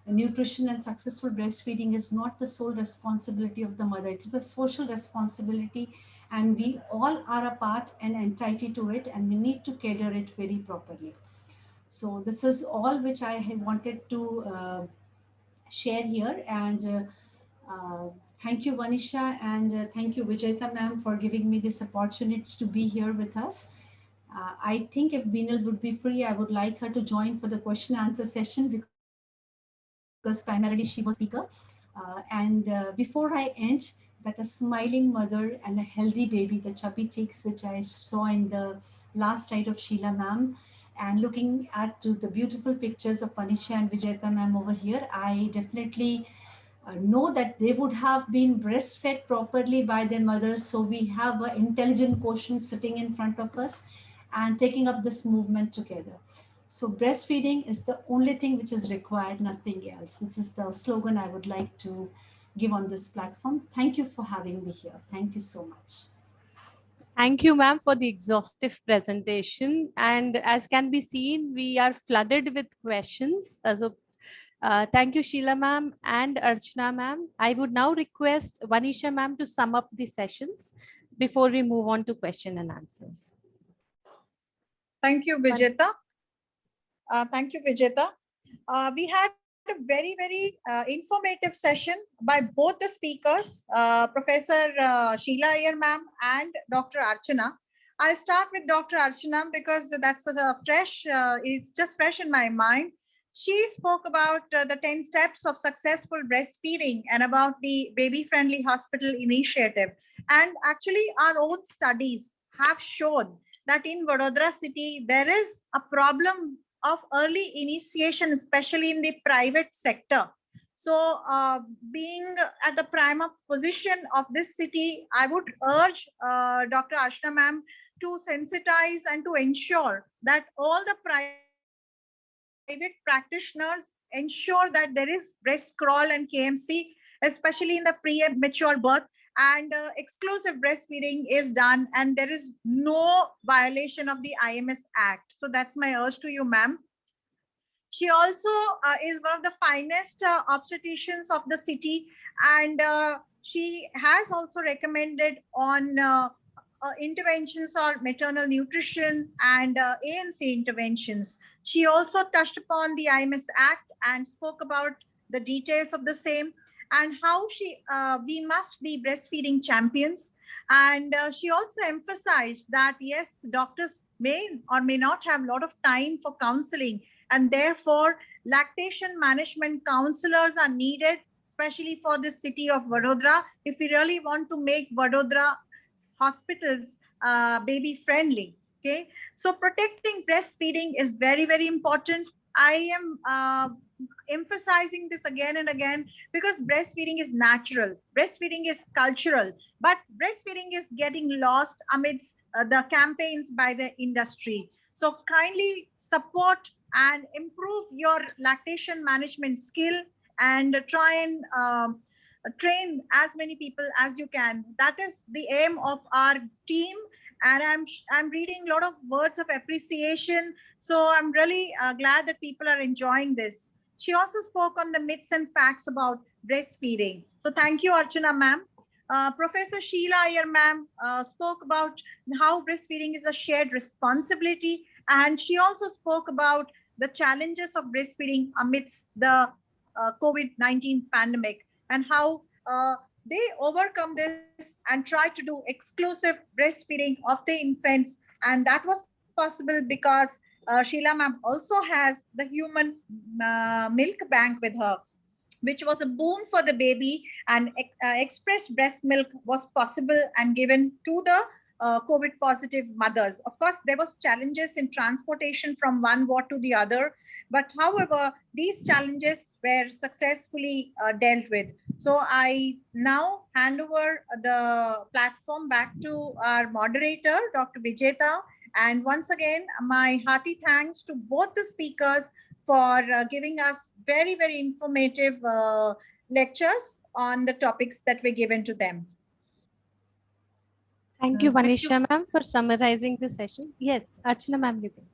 Speaker 5: nutrition and successful breastfeeding is not the sole responsibility of the mother. It is a social responsibility, and we all are a part and entitled to it, and we need to cater it very properly. So this is all which I wanted to share here, and thank you, Vanisha, and thank you, Vijayta ma'am, for giving me this opportunity to be here with us. I think if Beenal would be free, I would like her to join for the question answer session, because primarily she was speaker. Before I end, that a smiling mother and a healthy baby, the chubby cheeks, which I saw in the last slide of Sheila ma'am, and looking at the beautiful pictures of Vanisha and Vijayta ma'am over here, I definitely know that they would have been breastfed properly by their mothers. So we have an intelligent quotient sitting in front of us and taking up this movement together. So breastfeeding is the only thing which is required, nothing else. This is the slogan I would like to give on this platform. Thank you for having me here. Thank you so much.
Speaker 1: Thank you, ma'am, for the exhaustive presentation. And as can be seen, we are flooded with questions. Thank you, Sheila ma'am and Archana ma'am. I would now request Vanisha ma'am to sum up the sessions before we move on to question and answers.
Speaker 2: Thank you, Vijayta. Thank you, Vijayta. We had a very, very informative session by both the speakers, Professor Sheila Iyer ma'am and Dr. Archana. I'll start with Dr. Archana because that's fresh, it's just fresh in my mind. She spoke about the 10 steps of successful breastfeeding and about the baby-friendly hospital initiative. And actually, our own studies have shown that in Vadodara city, there is a problem of early initiation, especially in the private sector. So being at the prime position of this city, I would urge Dr. Archana ma'am to sensitize and to ensure that all the private practitioners ensure that there is breast crawl and KMC, especially in the premature birth, and exclusive breastfeeding is done, and there is no violation of the IMS Act. So that's my urge to you, ma'am. She also is one of the finest obstetricians of the city, and she has also recommended on interventions or maternal nutrition and ANC interventions. She also touched upon the IMS Act and spoke about the details of the same and how we must be breastfeeding champions. And she also emphasized that, yes, doctors may or may not have a lot of time for counseling, and therefore lactation management counselors are needed, especially for the city of Vadodara, if we really want to make Vadodara hospitals baby friendly. Okay, so protecting breastfeeding is very, very important. I am emphasizing this again and again, because breastfeeding is natural, breastfeeding is cultural, but breastfeeding is getting lost amidst the campaigns by the industry. So kindly support and improve your lactation management skill, and try and train as many people as you can. That is the aim of our team. And I'm reading a lot of words of appreciation. So I'm really glad that people are enjoying this. She also spoke on the myths and facts about breastfeeding. So thank you, Archana ma'am. Professor Sheila Iyer ma'am spoke about how breastfeeding is a shared responsibility. And she also spoke about the challenges of breastfeeding amidst the COVID-19 pandemic, and how they overcome this and try to do exclusive breastfeeding of the infants. And that was possible because Sheila ma'am also has the human milk bank with her, which was a boon for the baby, and express breast milk was possible and given to the COVID positive mothers. Of course, there was challenges in transportation from one ward to the other, but however, these challenges were successfully dealt with. So I now hand over the platform back to our moderator, Dr. Vijayta. And once again, my hearty thanks to both the speakers for giving us very, very informative lectures on the topics that were given to them.
Speaker 1: Thank you,
Speaker 5: Thank you.
Speaker 1: Vanisha ma'am, for summarizing the session. Yes, Archana ma'am, you can.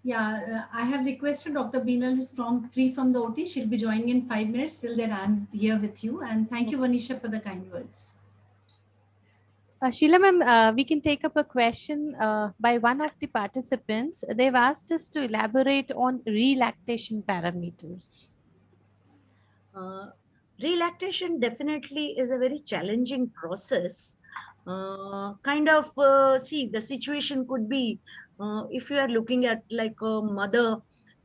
Speaker 5: Yeah, I have requested Dr. Beenal is free from the OT. She'll be joining in 5 minutes. Till then, I'm here with you. And thank you, Vanisha, for the kind words.
Speaker 1: Sheila ma'am, we can take up a question by one of the participants. They've asked us to elaborate on relactation parameters.
Speaker 3: Relactation definitely is a very challenging process. See, the situation could be if you are looking at like a mother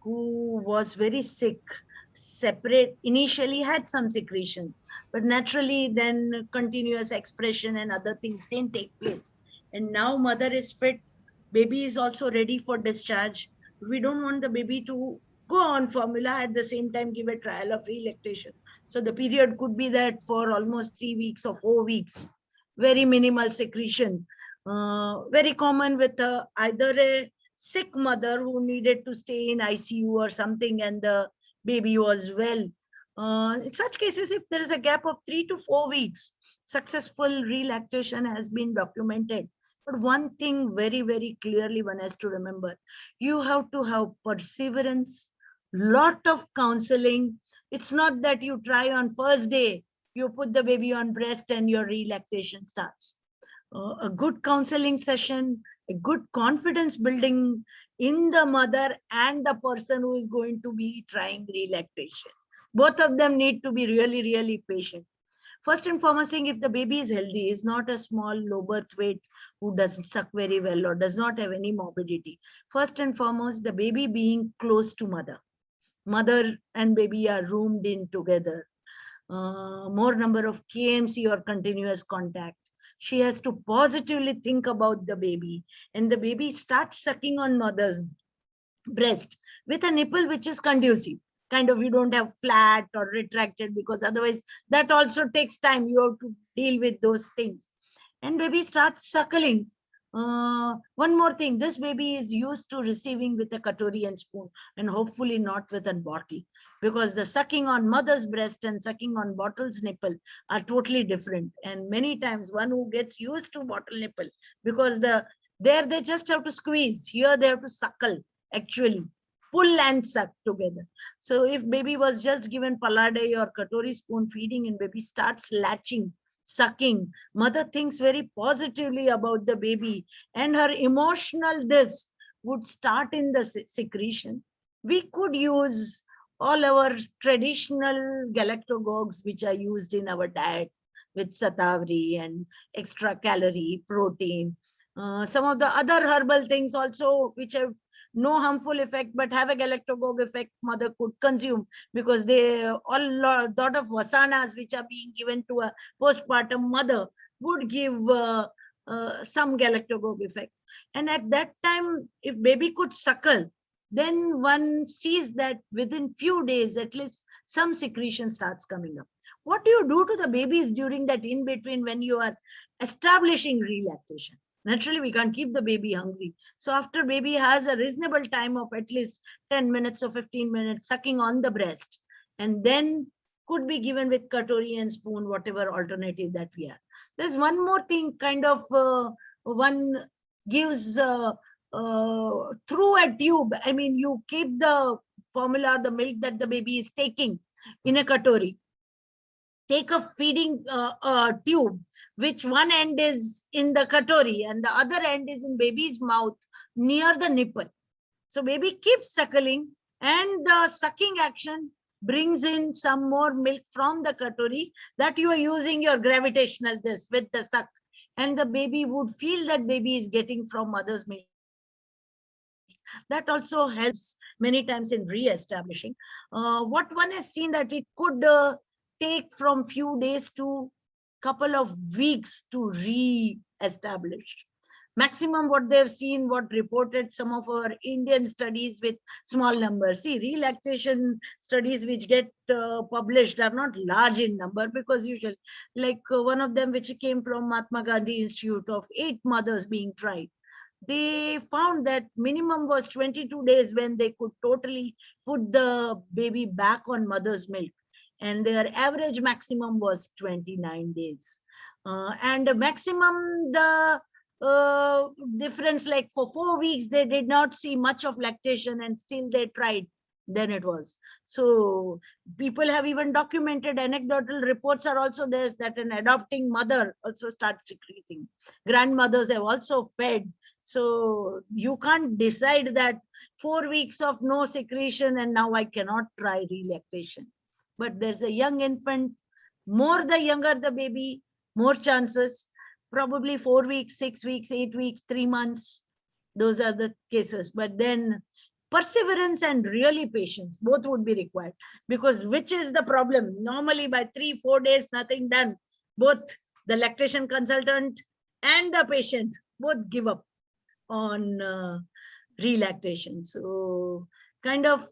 Speaker 3: who was very sick, separate, initially had some secretions, but naturally then continuous expression and other things didn't take place. And now mother is fit, baby is also ready for discharge. We don't want the baby to go on formula at the same time give a trial of relactation. So the period could be that for almost 3 weeks or 4 weeks, very minimal secretion. Very common with either a sick mother who needed to stay in ICU or something and the baby was well. In such cases, if there is a gap of 3 to 4 weeks, successful relactation has been documented. But one thing very, very clearly one has to remember, you have to have perseverance, lot of counseling. It's not that you try on first day, you put the baby on breast and your relactation starts. A good counseling session, a good confidence building in the mother and the person who is going to be trying relactation. Both of them need to be really, really patient. First and foremost thing, if the baby is healthy, is not a small low birth weight who doesn't suck very well or does not have any morbidity. First and foremost, the baby being close to mother. Mother and baby are roomed in together. More number of KMC or continuous contact. She has to positively think about the baby, and the baby starts sucking on mother's breast with a nipple which is conducive. Kind of, you don't have flat or retracted, because otherwise that also takes time. You have to deal with those things. And baby starts suckling. One more thing, this baby is used to receiving with a katori and spoon, and hopefully not with a bottle, because the sucking on mother's breast and sucking on bottle's nipple are totally different. And many times one who gets used to bottle nipple, because there they just have to squeeze, here they have to suckle, actually pull and suck together. So if baby was just given palade or katori spoon feeding and baby starts latching, sucking, mother thinks very positively about the baby, and her emotional this would start in the secretion. We could use all our traditional galactogogues which are used in our diet with satavari and extra calorie, protein. Some of the other herbal things also which have no harmful effect but have a galactogogue effect, mother could consume, because they all lot of vasanas which are being given to a postpartum mother would give some galactogogue effect. And at that time, if baby could suckle, then one sees that within few days, at least some secretion starts coming up. What do you do to the babies during that in between when you are establishing relactation? Naturally, we can't keep the baby hungry. So after baby has a reasonable time of at least 10 minutes or 15 minutes sucking on the breast, and then could be given with katori and spoon, whatever alternative that we have. There's one more thing, kind of one gives through a tube. I mean, you keep the formula, the milk that the baby is taking in a katori. Take a feeding tube, which one end is in the katori and the other end is in baby's mouth near the nipple. So baby keeps suckling, and the sucking action brings in some more milk from the katori that you are using your gravitational this with the suck, and the baby would feel that baby is getting from mother's milk. That also helps many times in re-establishing. What one has seen that it could take from few days to couple of weeks to re-establish. Maximum what they've seen, what reported some of our Indian studies with small numbers. See, relactation studies which get published are not large in number, because usually, like one of them which came from Mahatma Gandhi Institute of 8 mothers being tried. They found that minimum was 22 days when they could totally put the baby back on mother's milk. And their average maximum was 29 days. And maximum, the difference, like for 4 weeks, they did not see much of lactation and still they tried, then it was. So people have even documented, anecdotal reports are also there, that an adopting mother also starts secreting. Grandmothers have also fed. So you can't decide that 4 weeks of no secretion and now I cannot try relactation. But there's a young infant, more the younger the baby, more chances. Probably 4 weeks, 6 weeks, 8 weeks, 3 months. Those are the cases. But then perseverance and really patience, both would be required. Because which is the problem? Normally by 3-4 days, nothing done. Both the lactation consultant and the patient both give up on relactation. So kind of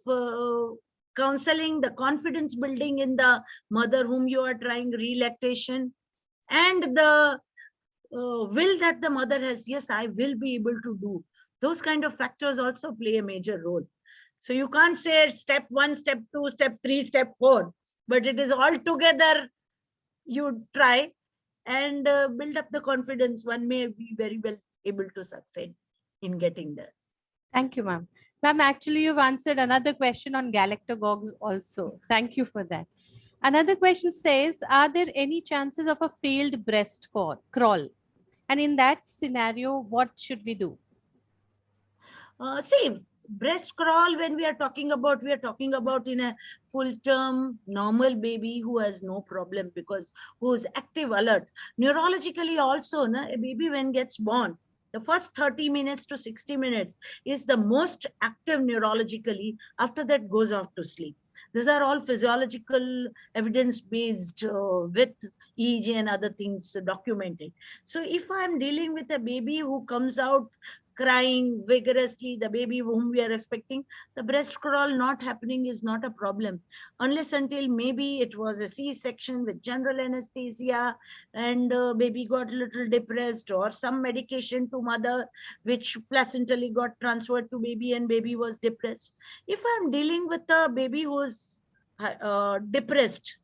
Speaker 3: counseling, the confidence building in the mother whom you are trying relactation, and the will that the mother has, yes, I will be able to do. Those kind of factors also play a major role. So you can't say step 1, step 2, step 3, step 4, but it is all together you try and build up the confidence. One may be very well able to succeed in getting there.
Speaker 1: Thank you, ma'am. Ma'am, actually, you've answered another question on galactogogues also. Thank you for that. Another question says, are there any chances of a failed breast crawl? And in that scenario, what should we do?
Speaker 3: See, breast crawl, when we are talking about in a full-term normal baby who has no problem, because who is active, alert. Neurologically also, a baby when gets born, the first 30 minutes to 60 minutes is the most active neurologically. After that goes off to sleep. These are all physiological evidence-based with EEG and other things documented. So if I'm dealing with a baby who comes out crying vigorously, the baby whom we are expecting, the breast crawl not happening is not a problem, unless until maybe it was a C-section with general anesthesia and baby got a little depressed, or some medication to mother which placentally got transferred to baby and baby was depressed. If I'm dealing with a baby who's depressed,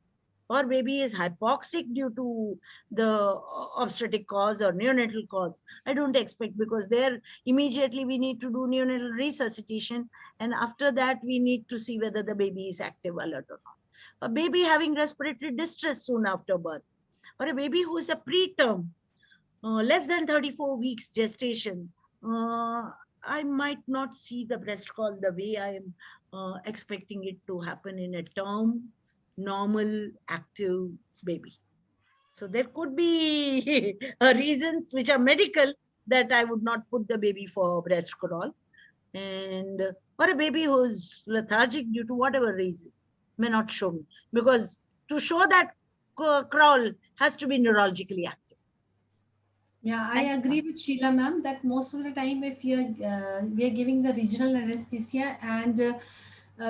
Speaker 3: or baby is hypoxic due to the obstetric cause or neonatal cause, I don't expect, because there immediately we need to do neonatal resuscitation, and after that we need to see whether the baby is active, alert or not. A baby having respiratory distress soon after birth, or a baby who is a preterm, less than 34 weeks gestation, I might not see the breast crawl the way I am expecting it to happen in a term normal active baby. So there could be reasons which are medical that I would not put the baby for breast crawl, and or a baby who's lethargic due to whatever reason may not show me, because to show that crawl has to be neurologically active.
Speaker 5: Yeah, I
Speaker 1: Thank you,
Speaker 5: agree
Speaker 1: ma'am.
Speaker 5: with Sheila ma'am that most of the time if we are giving the regional anesthesia and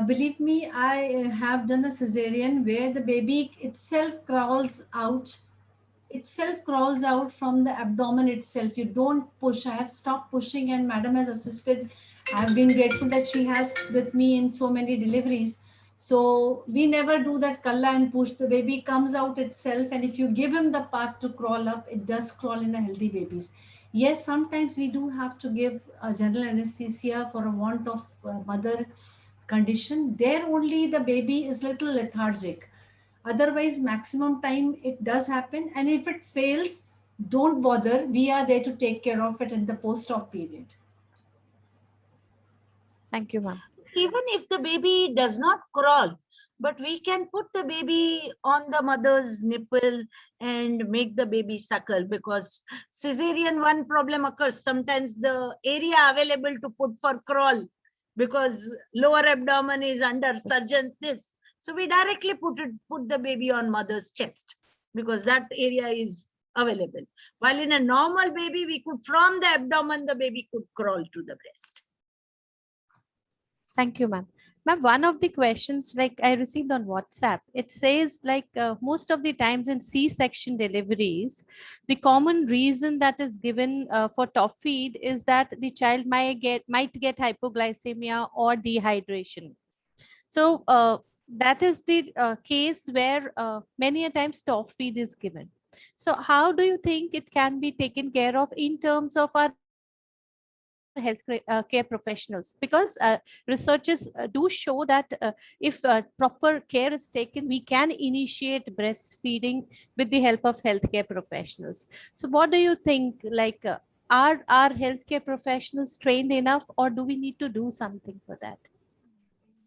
Speaker 5: believe me, I have done a cesarean where the baby itself crawls out from the abdomen itself. You don't push. I have stopped pushing and madam has assisted. I've been grateful that she has with me in so many deliveries. So we never do that kalla and push. The baby comes out itself, and if you give him the part to crawl up, it does crawl in a healthy babies. Yes, sometimes we do have to give a general anesthesia for a want of mother condition. There only the baby is little lethargic. Otherwise, maximum time it does happen. And if it fails, don't bother. We are there to take care of it in the post-op period.
Speaker 1: Thank you, ma'am.
Speaker 3: Even if the baby does not crawl, but we can put the baby on the mother's nipple and make the baby suckle, because cesarean one problem occurs. Sometimes the area available to put for crawl, because lower abdomen is under surgeon's this. So we directly put the baby on mother's chest because that area is available. While in a normal baby, we could, from the abdomen, the baby could crawl to the breast.
Speaker 1: Thank you, ma'am. Ma'am, one of the questions like I received on WhatsApp, it says like most of the times in C-section deliveries, the common reason that is given for top feed is that the child might get hypoglycemia or dehydration. So that is the case where many a times top feed is given. So how do you think it can be taken care of in terms of our health care professionals? Because researchers do show that if proper care is taken, we can initiate breastfeeding with the help of healthcare professionals. So what do you think, like are our healthcare professionals trained enough, or do we need to do something for that?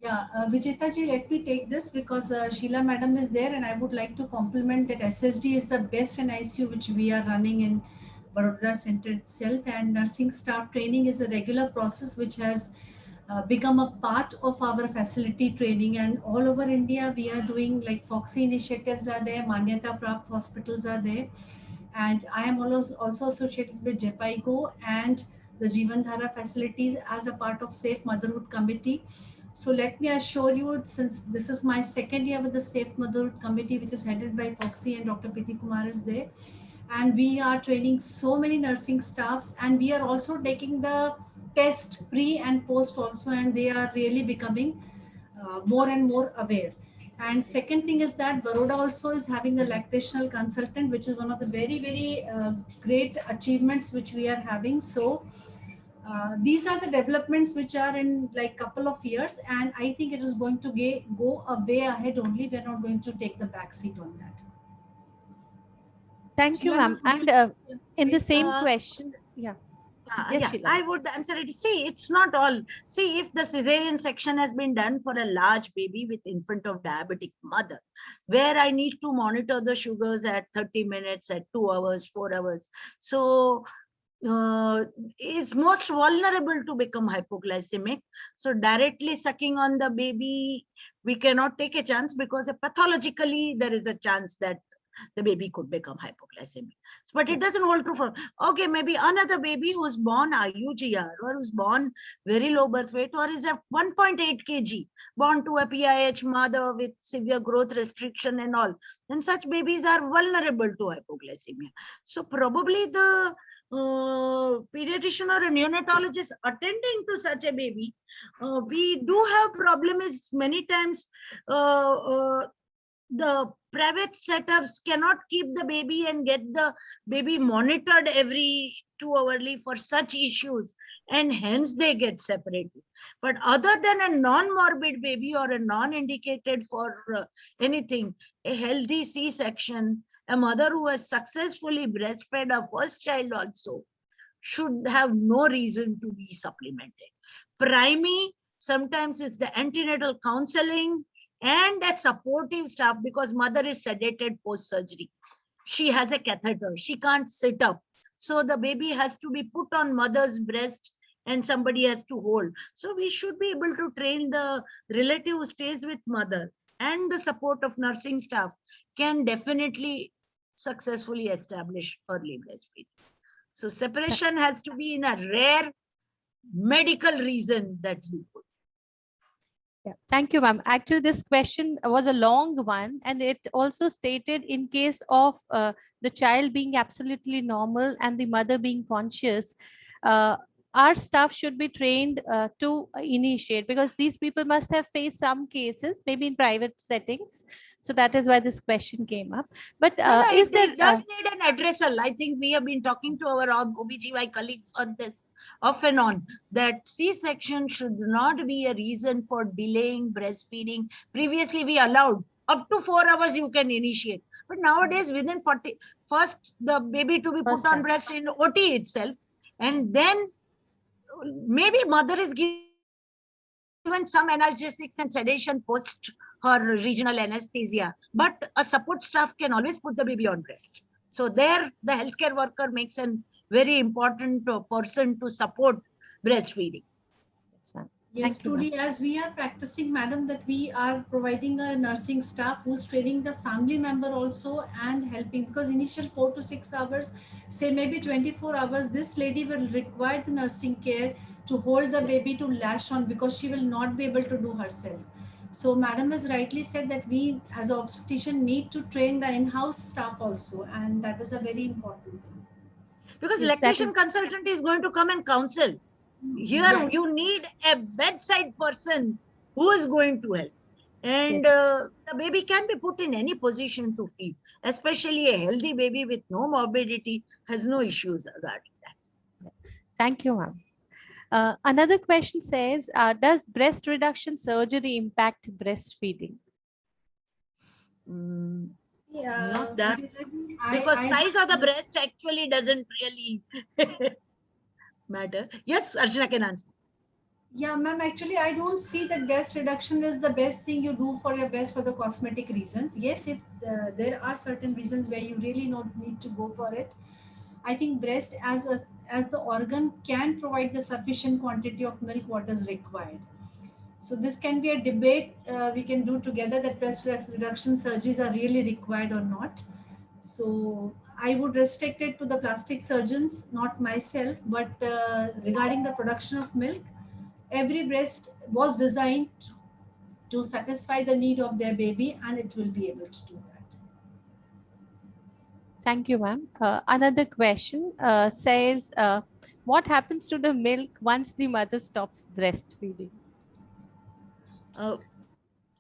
Speaker 5: Yeah, Vijeta ji, let me take this because Sheila madam is there, and I would like to compliment that SSD is the best NICU which we are running in Baroda Center itself, and nursing staff training is a regular process which has become a part of our facility training, and all over India we are doing like Foxy initiatives are there, Manyata Prapt hospitals are there, and I am also associated with Jepaigo and the Jeevan Dhara facilities as a part of Safe Motherhood Committee. So let me assure you, since this is my second year with the Safe Motherhood Committee, which is headed by Foxy and Dr. Piti Kumar is there, and we are training so many nursing staffs, and we are also taking the test pre and post also, and they are really becoming more and more aware. And second thing is that Baroda also is having a lactational consultant, which is one of the very great achievements which we are having. So these are the developments which are in like couple of years, and I think it is going to go a way ahead only. We are not going to take the back seat on that.
Speaker 1: Thank you,
Speaker 5: Sheila,
Speaker 1: ma'am.
Speaker 5: would you
Speaker 1: And
Speaker 5: like to
Speaker 1: in the
Speaker 5: say
Speaker 1: same
Speaker 5: something?
Speaker 1: question, yeah. Yes,
Speaker 3: Yeah,
Speaker 1: Sheila,
Speaker 3: I
Speaker 1: ma'am.
Speaker 3: would answer it. See, it's not all. See, if the cesarean section has been done for a large baby with infant of diabetic mother, where I need to monitor the sugars at 30 minutes, at 2 hours, 4 hours. So is most vulnerable to become hypoglycemic. So directly sucking on the baby, we cannot take a chance, because pathologically there is a chance that the baby could become hypoglycemic. But it doesn't hold true for, okay, maybe another baby who's born IUGR or who's born very low birth weight or is at 1.8 kg, born to a PIH mother with severe growth restriction and all, then such babies are vulnerable to hypoglycemia. So probably the pediatrician or a neonatologist attending to such a baby, we do have problem is many times the private setups cannot keep the baby and get the baby monitored every 2 hourly for such issues, and hence they get separated. But other than a non-morbid baby or a non-indicated for anything, a healthy C-section, a mother who has successfully breastfed her first child also should have no reason to be supplemented. Primary, sometimes it's the antenatal counseling and a supportive staff, because mother is sedated post-surgery. She has a catheter, she can't sit up. So the baby has to be put on mother's breast and somebody has to hold. So we should be able to train the relative who stays with mother, and the support of nursing staff can definitely successfully establish early breastfeeding. So separation has to be in a rare medical reason that you put.
Speaker 1: Yeah, thank you, ma'am. Actually, this question was a long one, and it also stated in case of the child being absolutely normal and the mother being conscious, uh, our staff should be trained to initiate, because these people must have faced some cases, maybe in private settings. So that is why this question came up. But
Speaker 3: No,
Speaker 1: is there?
Speaker 3: it does need an addressal. I think we have been talking to our OBGY colleagues on this off and on, that C-section should not be a reason for delaying breastfeeding. Previously, we allowed up to 4 hours you can initiate. But nowadays, within 40, first the baby to be
Speaker 1: First
Speaker 3: put on
Speaker 1: time.
Speaker 3: breast in OT itself, and then maybe mother is given some analgesics and sedation post her regional anesthesia, but a support staff can always put the baby on breast. So there, the healthcare worker makes a very important person to support breastfeeding.
Speaker 1: Yes, ma'am.
Speaker 5: Yes,
Speaker 1: Thank you, ma'am.
Speaker 5: truly, as we are practicing, madam, that we are providing a nursing staff who's training the family member also and helping, because initial 4 to 6 hours, say maybe 24 hours, this lady will require the nursing care to hold the baby to latch on, because she will not be able to do herself. So madam has rightly said that we as an obstetrician need to train the in-house staff also, and that is a very important thing.
Speaker 3: Because
Speaker 1: Yes, that
Speaker 3: lactation
Speaker 1: is-
Speaker 3: consultant is going to come and counsel. Here
Speaker 5: Yeah.
Speaker 3: you need a bedside person who is going to help. And
Speaker 1: Yes.
Speaker 3: the baby can be put in any position to feed, especially a healthy baby with no morbidity has no issues regarding that.
Speaker 1: Thank you, ma'am. Another question says, does breast reduction surgery impact breastfeeding?
Speaker 5: Yeah,
Speaker 3: Not that.
Speaker 5: I-
Speaker 3: Because
Speaker 5: I-
Speaker 3: size of the breast actually doesn't really matter. Yes, Archana can answer.
Speaker 5: Yeah, ma'am, actually, I don't see that breast reduction is the best thing you do for your breast for the cosmetic reasons. Yes, if there are certain reasons where you really not need to go for it, I think breast as the organ can provide the sufficient quantity of milk what is required. So this can be a debate we can do together, that breast reduction surgeries are really required or not. So I would restrict it to the plastic surgeons, not myself, but regarding the production of milk, every breast was designed to satisfy the need of their baby, and it will be able to do that.
Speaker 1: Thank you, ma'am. Another question says, what happens to the milk once the mother stops breastfeeding?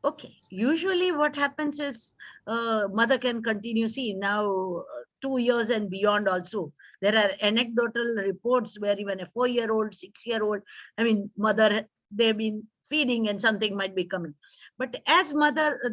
Speaker 3: Okay, usually what happens is mother can continue. See, now 2 years and beyond also, there are anecdotal reports where even a 4-year-old, 6-year-old, I mean, mother, they've been feeding and something might be coming. But as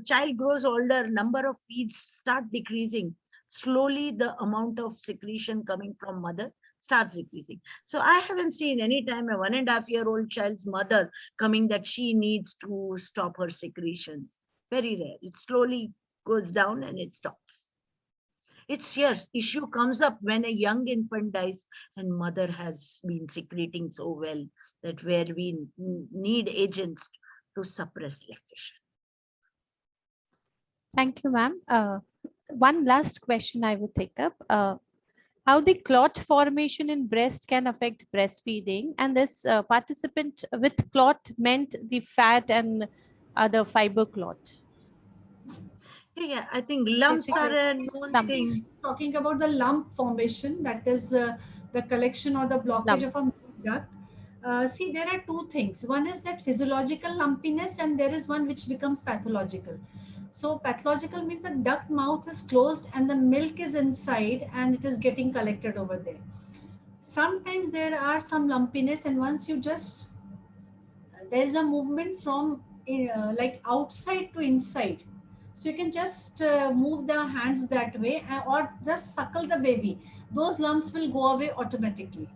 Speaker 3: child grows older, number of feeds start decreasing. Slowly, the amount of secretion coming from mother starts decreasing. So I haven't seen any time a 1.5-year-old child's mother coming that she needs to stop her secretions. Very rare. It slowly goes down and it stops. It's here. Issue comes up when a young infant dies and mother has been secreting so well that where we need agents to suppress lactation.
Speaker 1: Thank you, ma'am. One last question I would take up. How the clot formation in breast can affect breastfeeding, and this participant with clot meant the fat and other fiber clot.
Speaker 3: Yeah, I think lumps
Speaker 1: Basically,
Speaker 3: are a known
Speaker 1: lumps.
Speaker 3: thing.
Speaker 5: Talking about the lump formation, that is the collection or the blockage
Speaker 1: Lump.
Speaker 5: of a milk duct. See, there are two things. One is that physiological lumpiness, and there is one which becomes pathological. So pathological means the duct mouth is closed and the milk is inside and it is getting collected over there. Sometimes there are some lumpiness, and once you just, there's a movement from like outside to inside. So you can just move the hands that way, or just suckle the baby. Those lumps will go away automatically.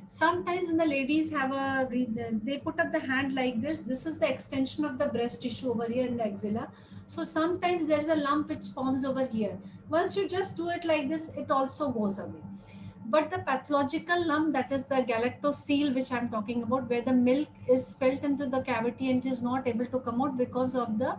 Speaker 5: Sometimes when the ladies have they put up the hand like this is the extension of the breast tissue over here in the axilla. So sometimes there's a lump which forms over here. Once you just do it like this, it also goes away. But the pathological lump, that is the galactocele which I'm talking about, where the milk is felt into the cavity and is not able to come out because of the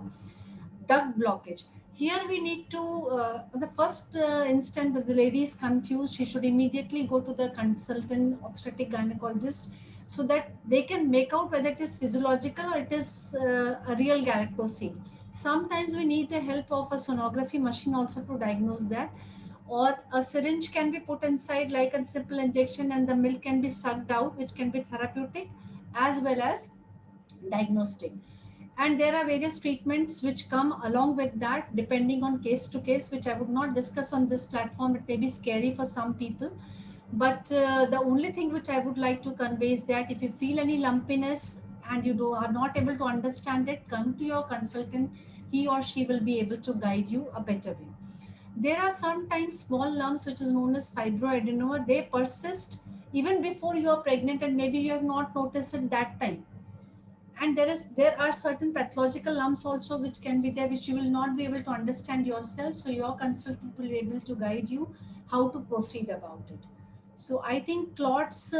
Speaker 5: duct blockage. Here we need to, the first instant that the lady is confused, she should immediately go to the consultant obstetric gynecologist so that they can make out whether it is physiological or it is a real galactosing. Sometimes we need the help of a sonography machine also to diagnose that, or a syringe can be put inside like a simple injection and the milk can be sucked out, which can be therapeutic as well as diagnostic. And there are various treatments which come along with that depending on case to case, which I would not discuss on this platform. It may be scary for some people, but the only thing which I would like to convey is that if you feel any lumpiness and you are not able to understand it, come to your consultant. He or she will be able to guide you a better way. There are sometimes small lumps which is known as fibroadenoma. They persist even before you are pregnant and maybe you have not noticed it that time. And there are certain pathological lumps also which can be there, which you will not be able to understand yourself, so your consultant will be able to guide you how to proceed about it. So I think clots,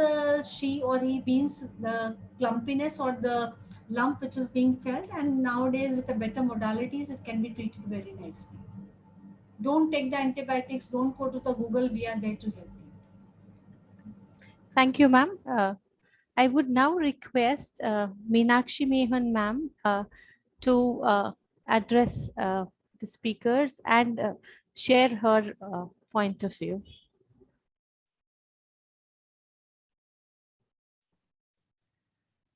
Speaker 5: she or he means the clumpiness or the lump which is being felt, and nowadays with the better modalities it can be treated very nicely. Don't take the antibiotics, don't go to the Google, we are there to help you.
Speaker 1: Thank you, ma'am. I would now request Meenakshi Mehan ma'am to address the speakers and share her point of view.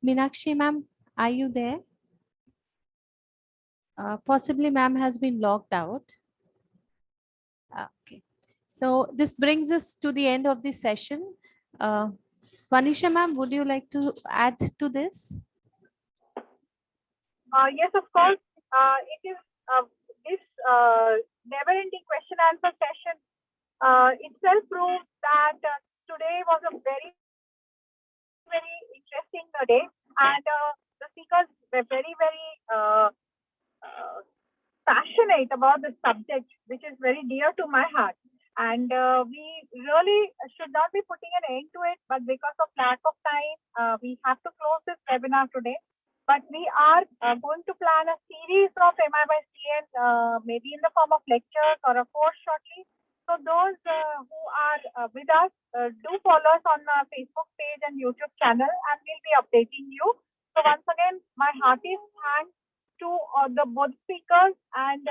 Speaker 1: Meenakshi ma'am, are you there? Possibly ma'am has been logged out. Okay. So this brings us to the end of the session. Vanisha ma'am, would you like to add to this?
Speaker 2: Yes, of course. It is this never-ending question answer session itself proves that today was a very, very interesting day, and the speakers were very, very passionate about the subject, which is very dear to my heart. And we really should not be putting an end to it, but because of lack of time, we have to close this webinar today. But we are going to plan a series of MI by CN, maybe in the form of lectures or a course shortly. So those who are with us, do follow us on our Facebook page and YouTube channel, and we'll be updating you. So once again, my heartiest thanks to the both speakers and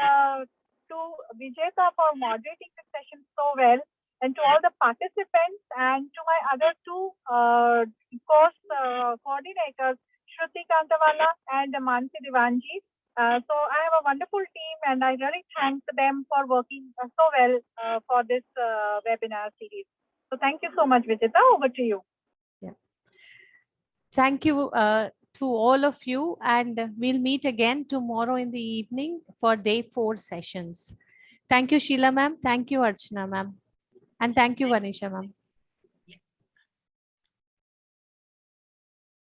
Speaker 2: to Vijayta for moderating the session so well, and to all the participants, and to my other two course coordinators, Shruti Kantawala and Mansi Divanji. So I have a wonderful team, and I really thank them for working so well for this webinar series. So thank you so much, Vijayta. Over to you.
Speaker 1: Yeah. Thank you to all of you, and we'll meet again tomorrow in the evening for day 4 sessions. Thank you, Sheila ma'am. Thank you, Archana ma'am. And thank you, Vanisha ma'am.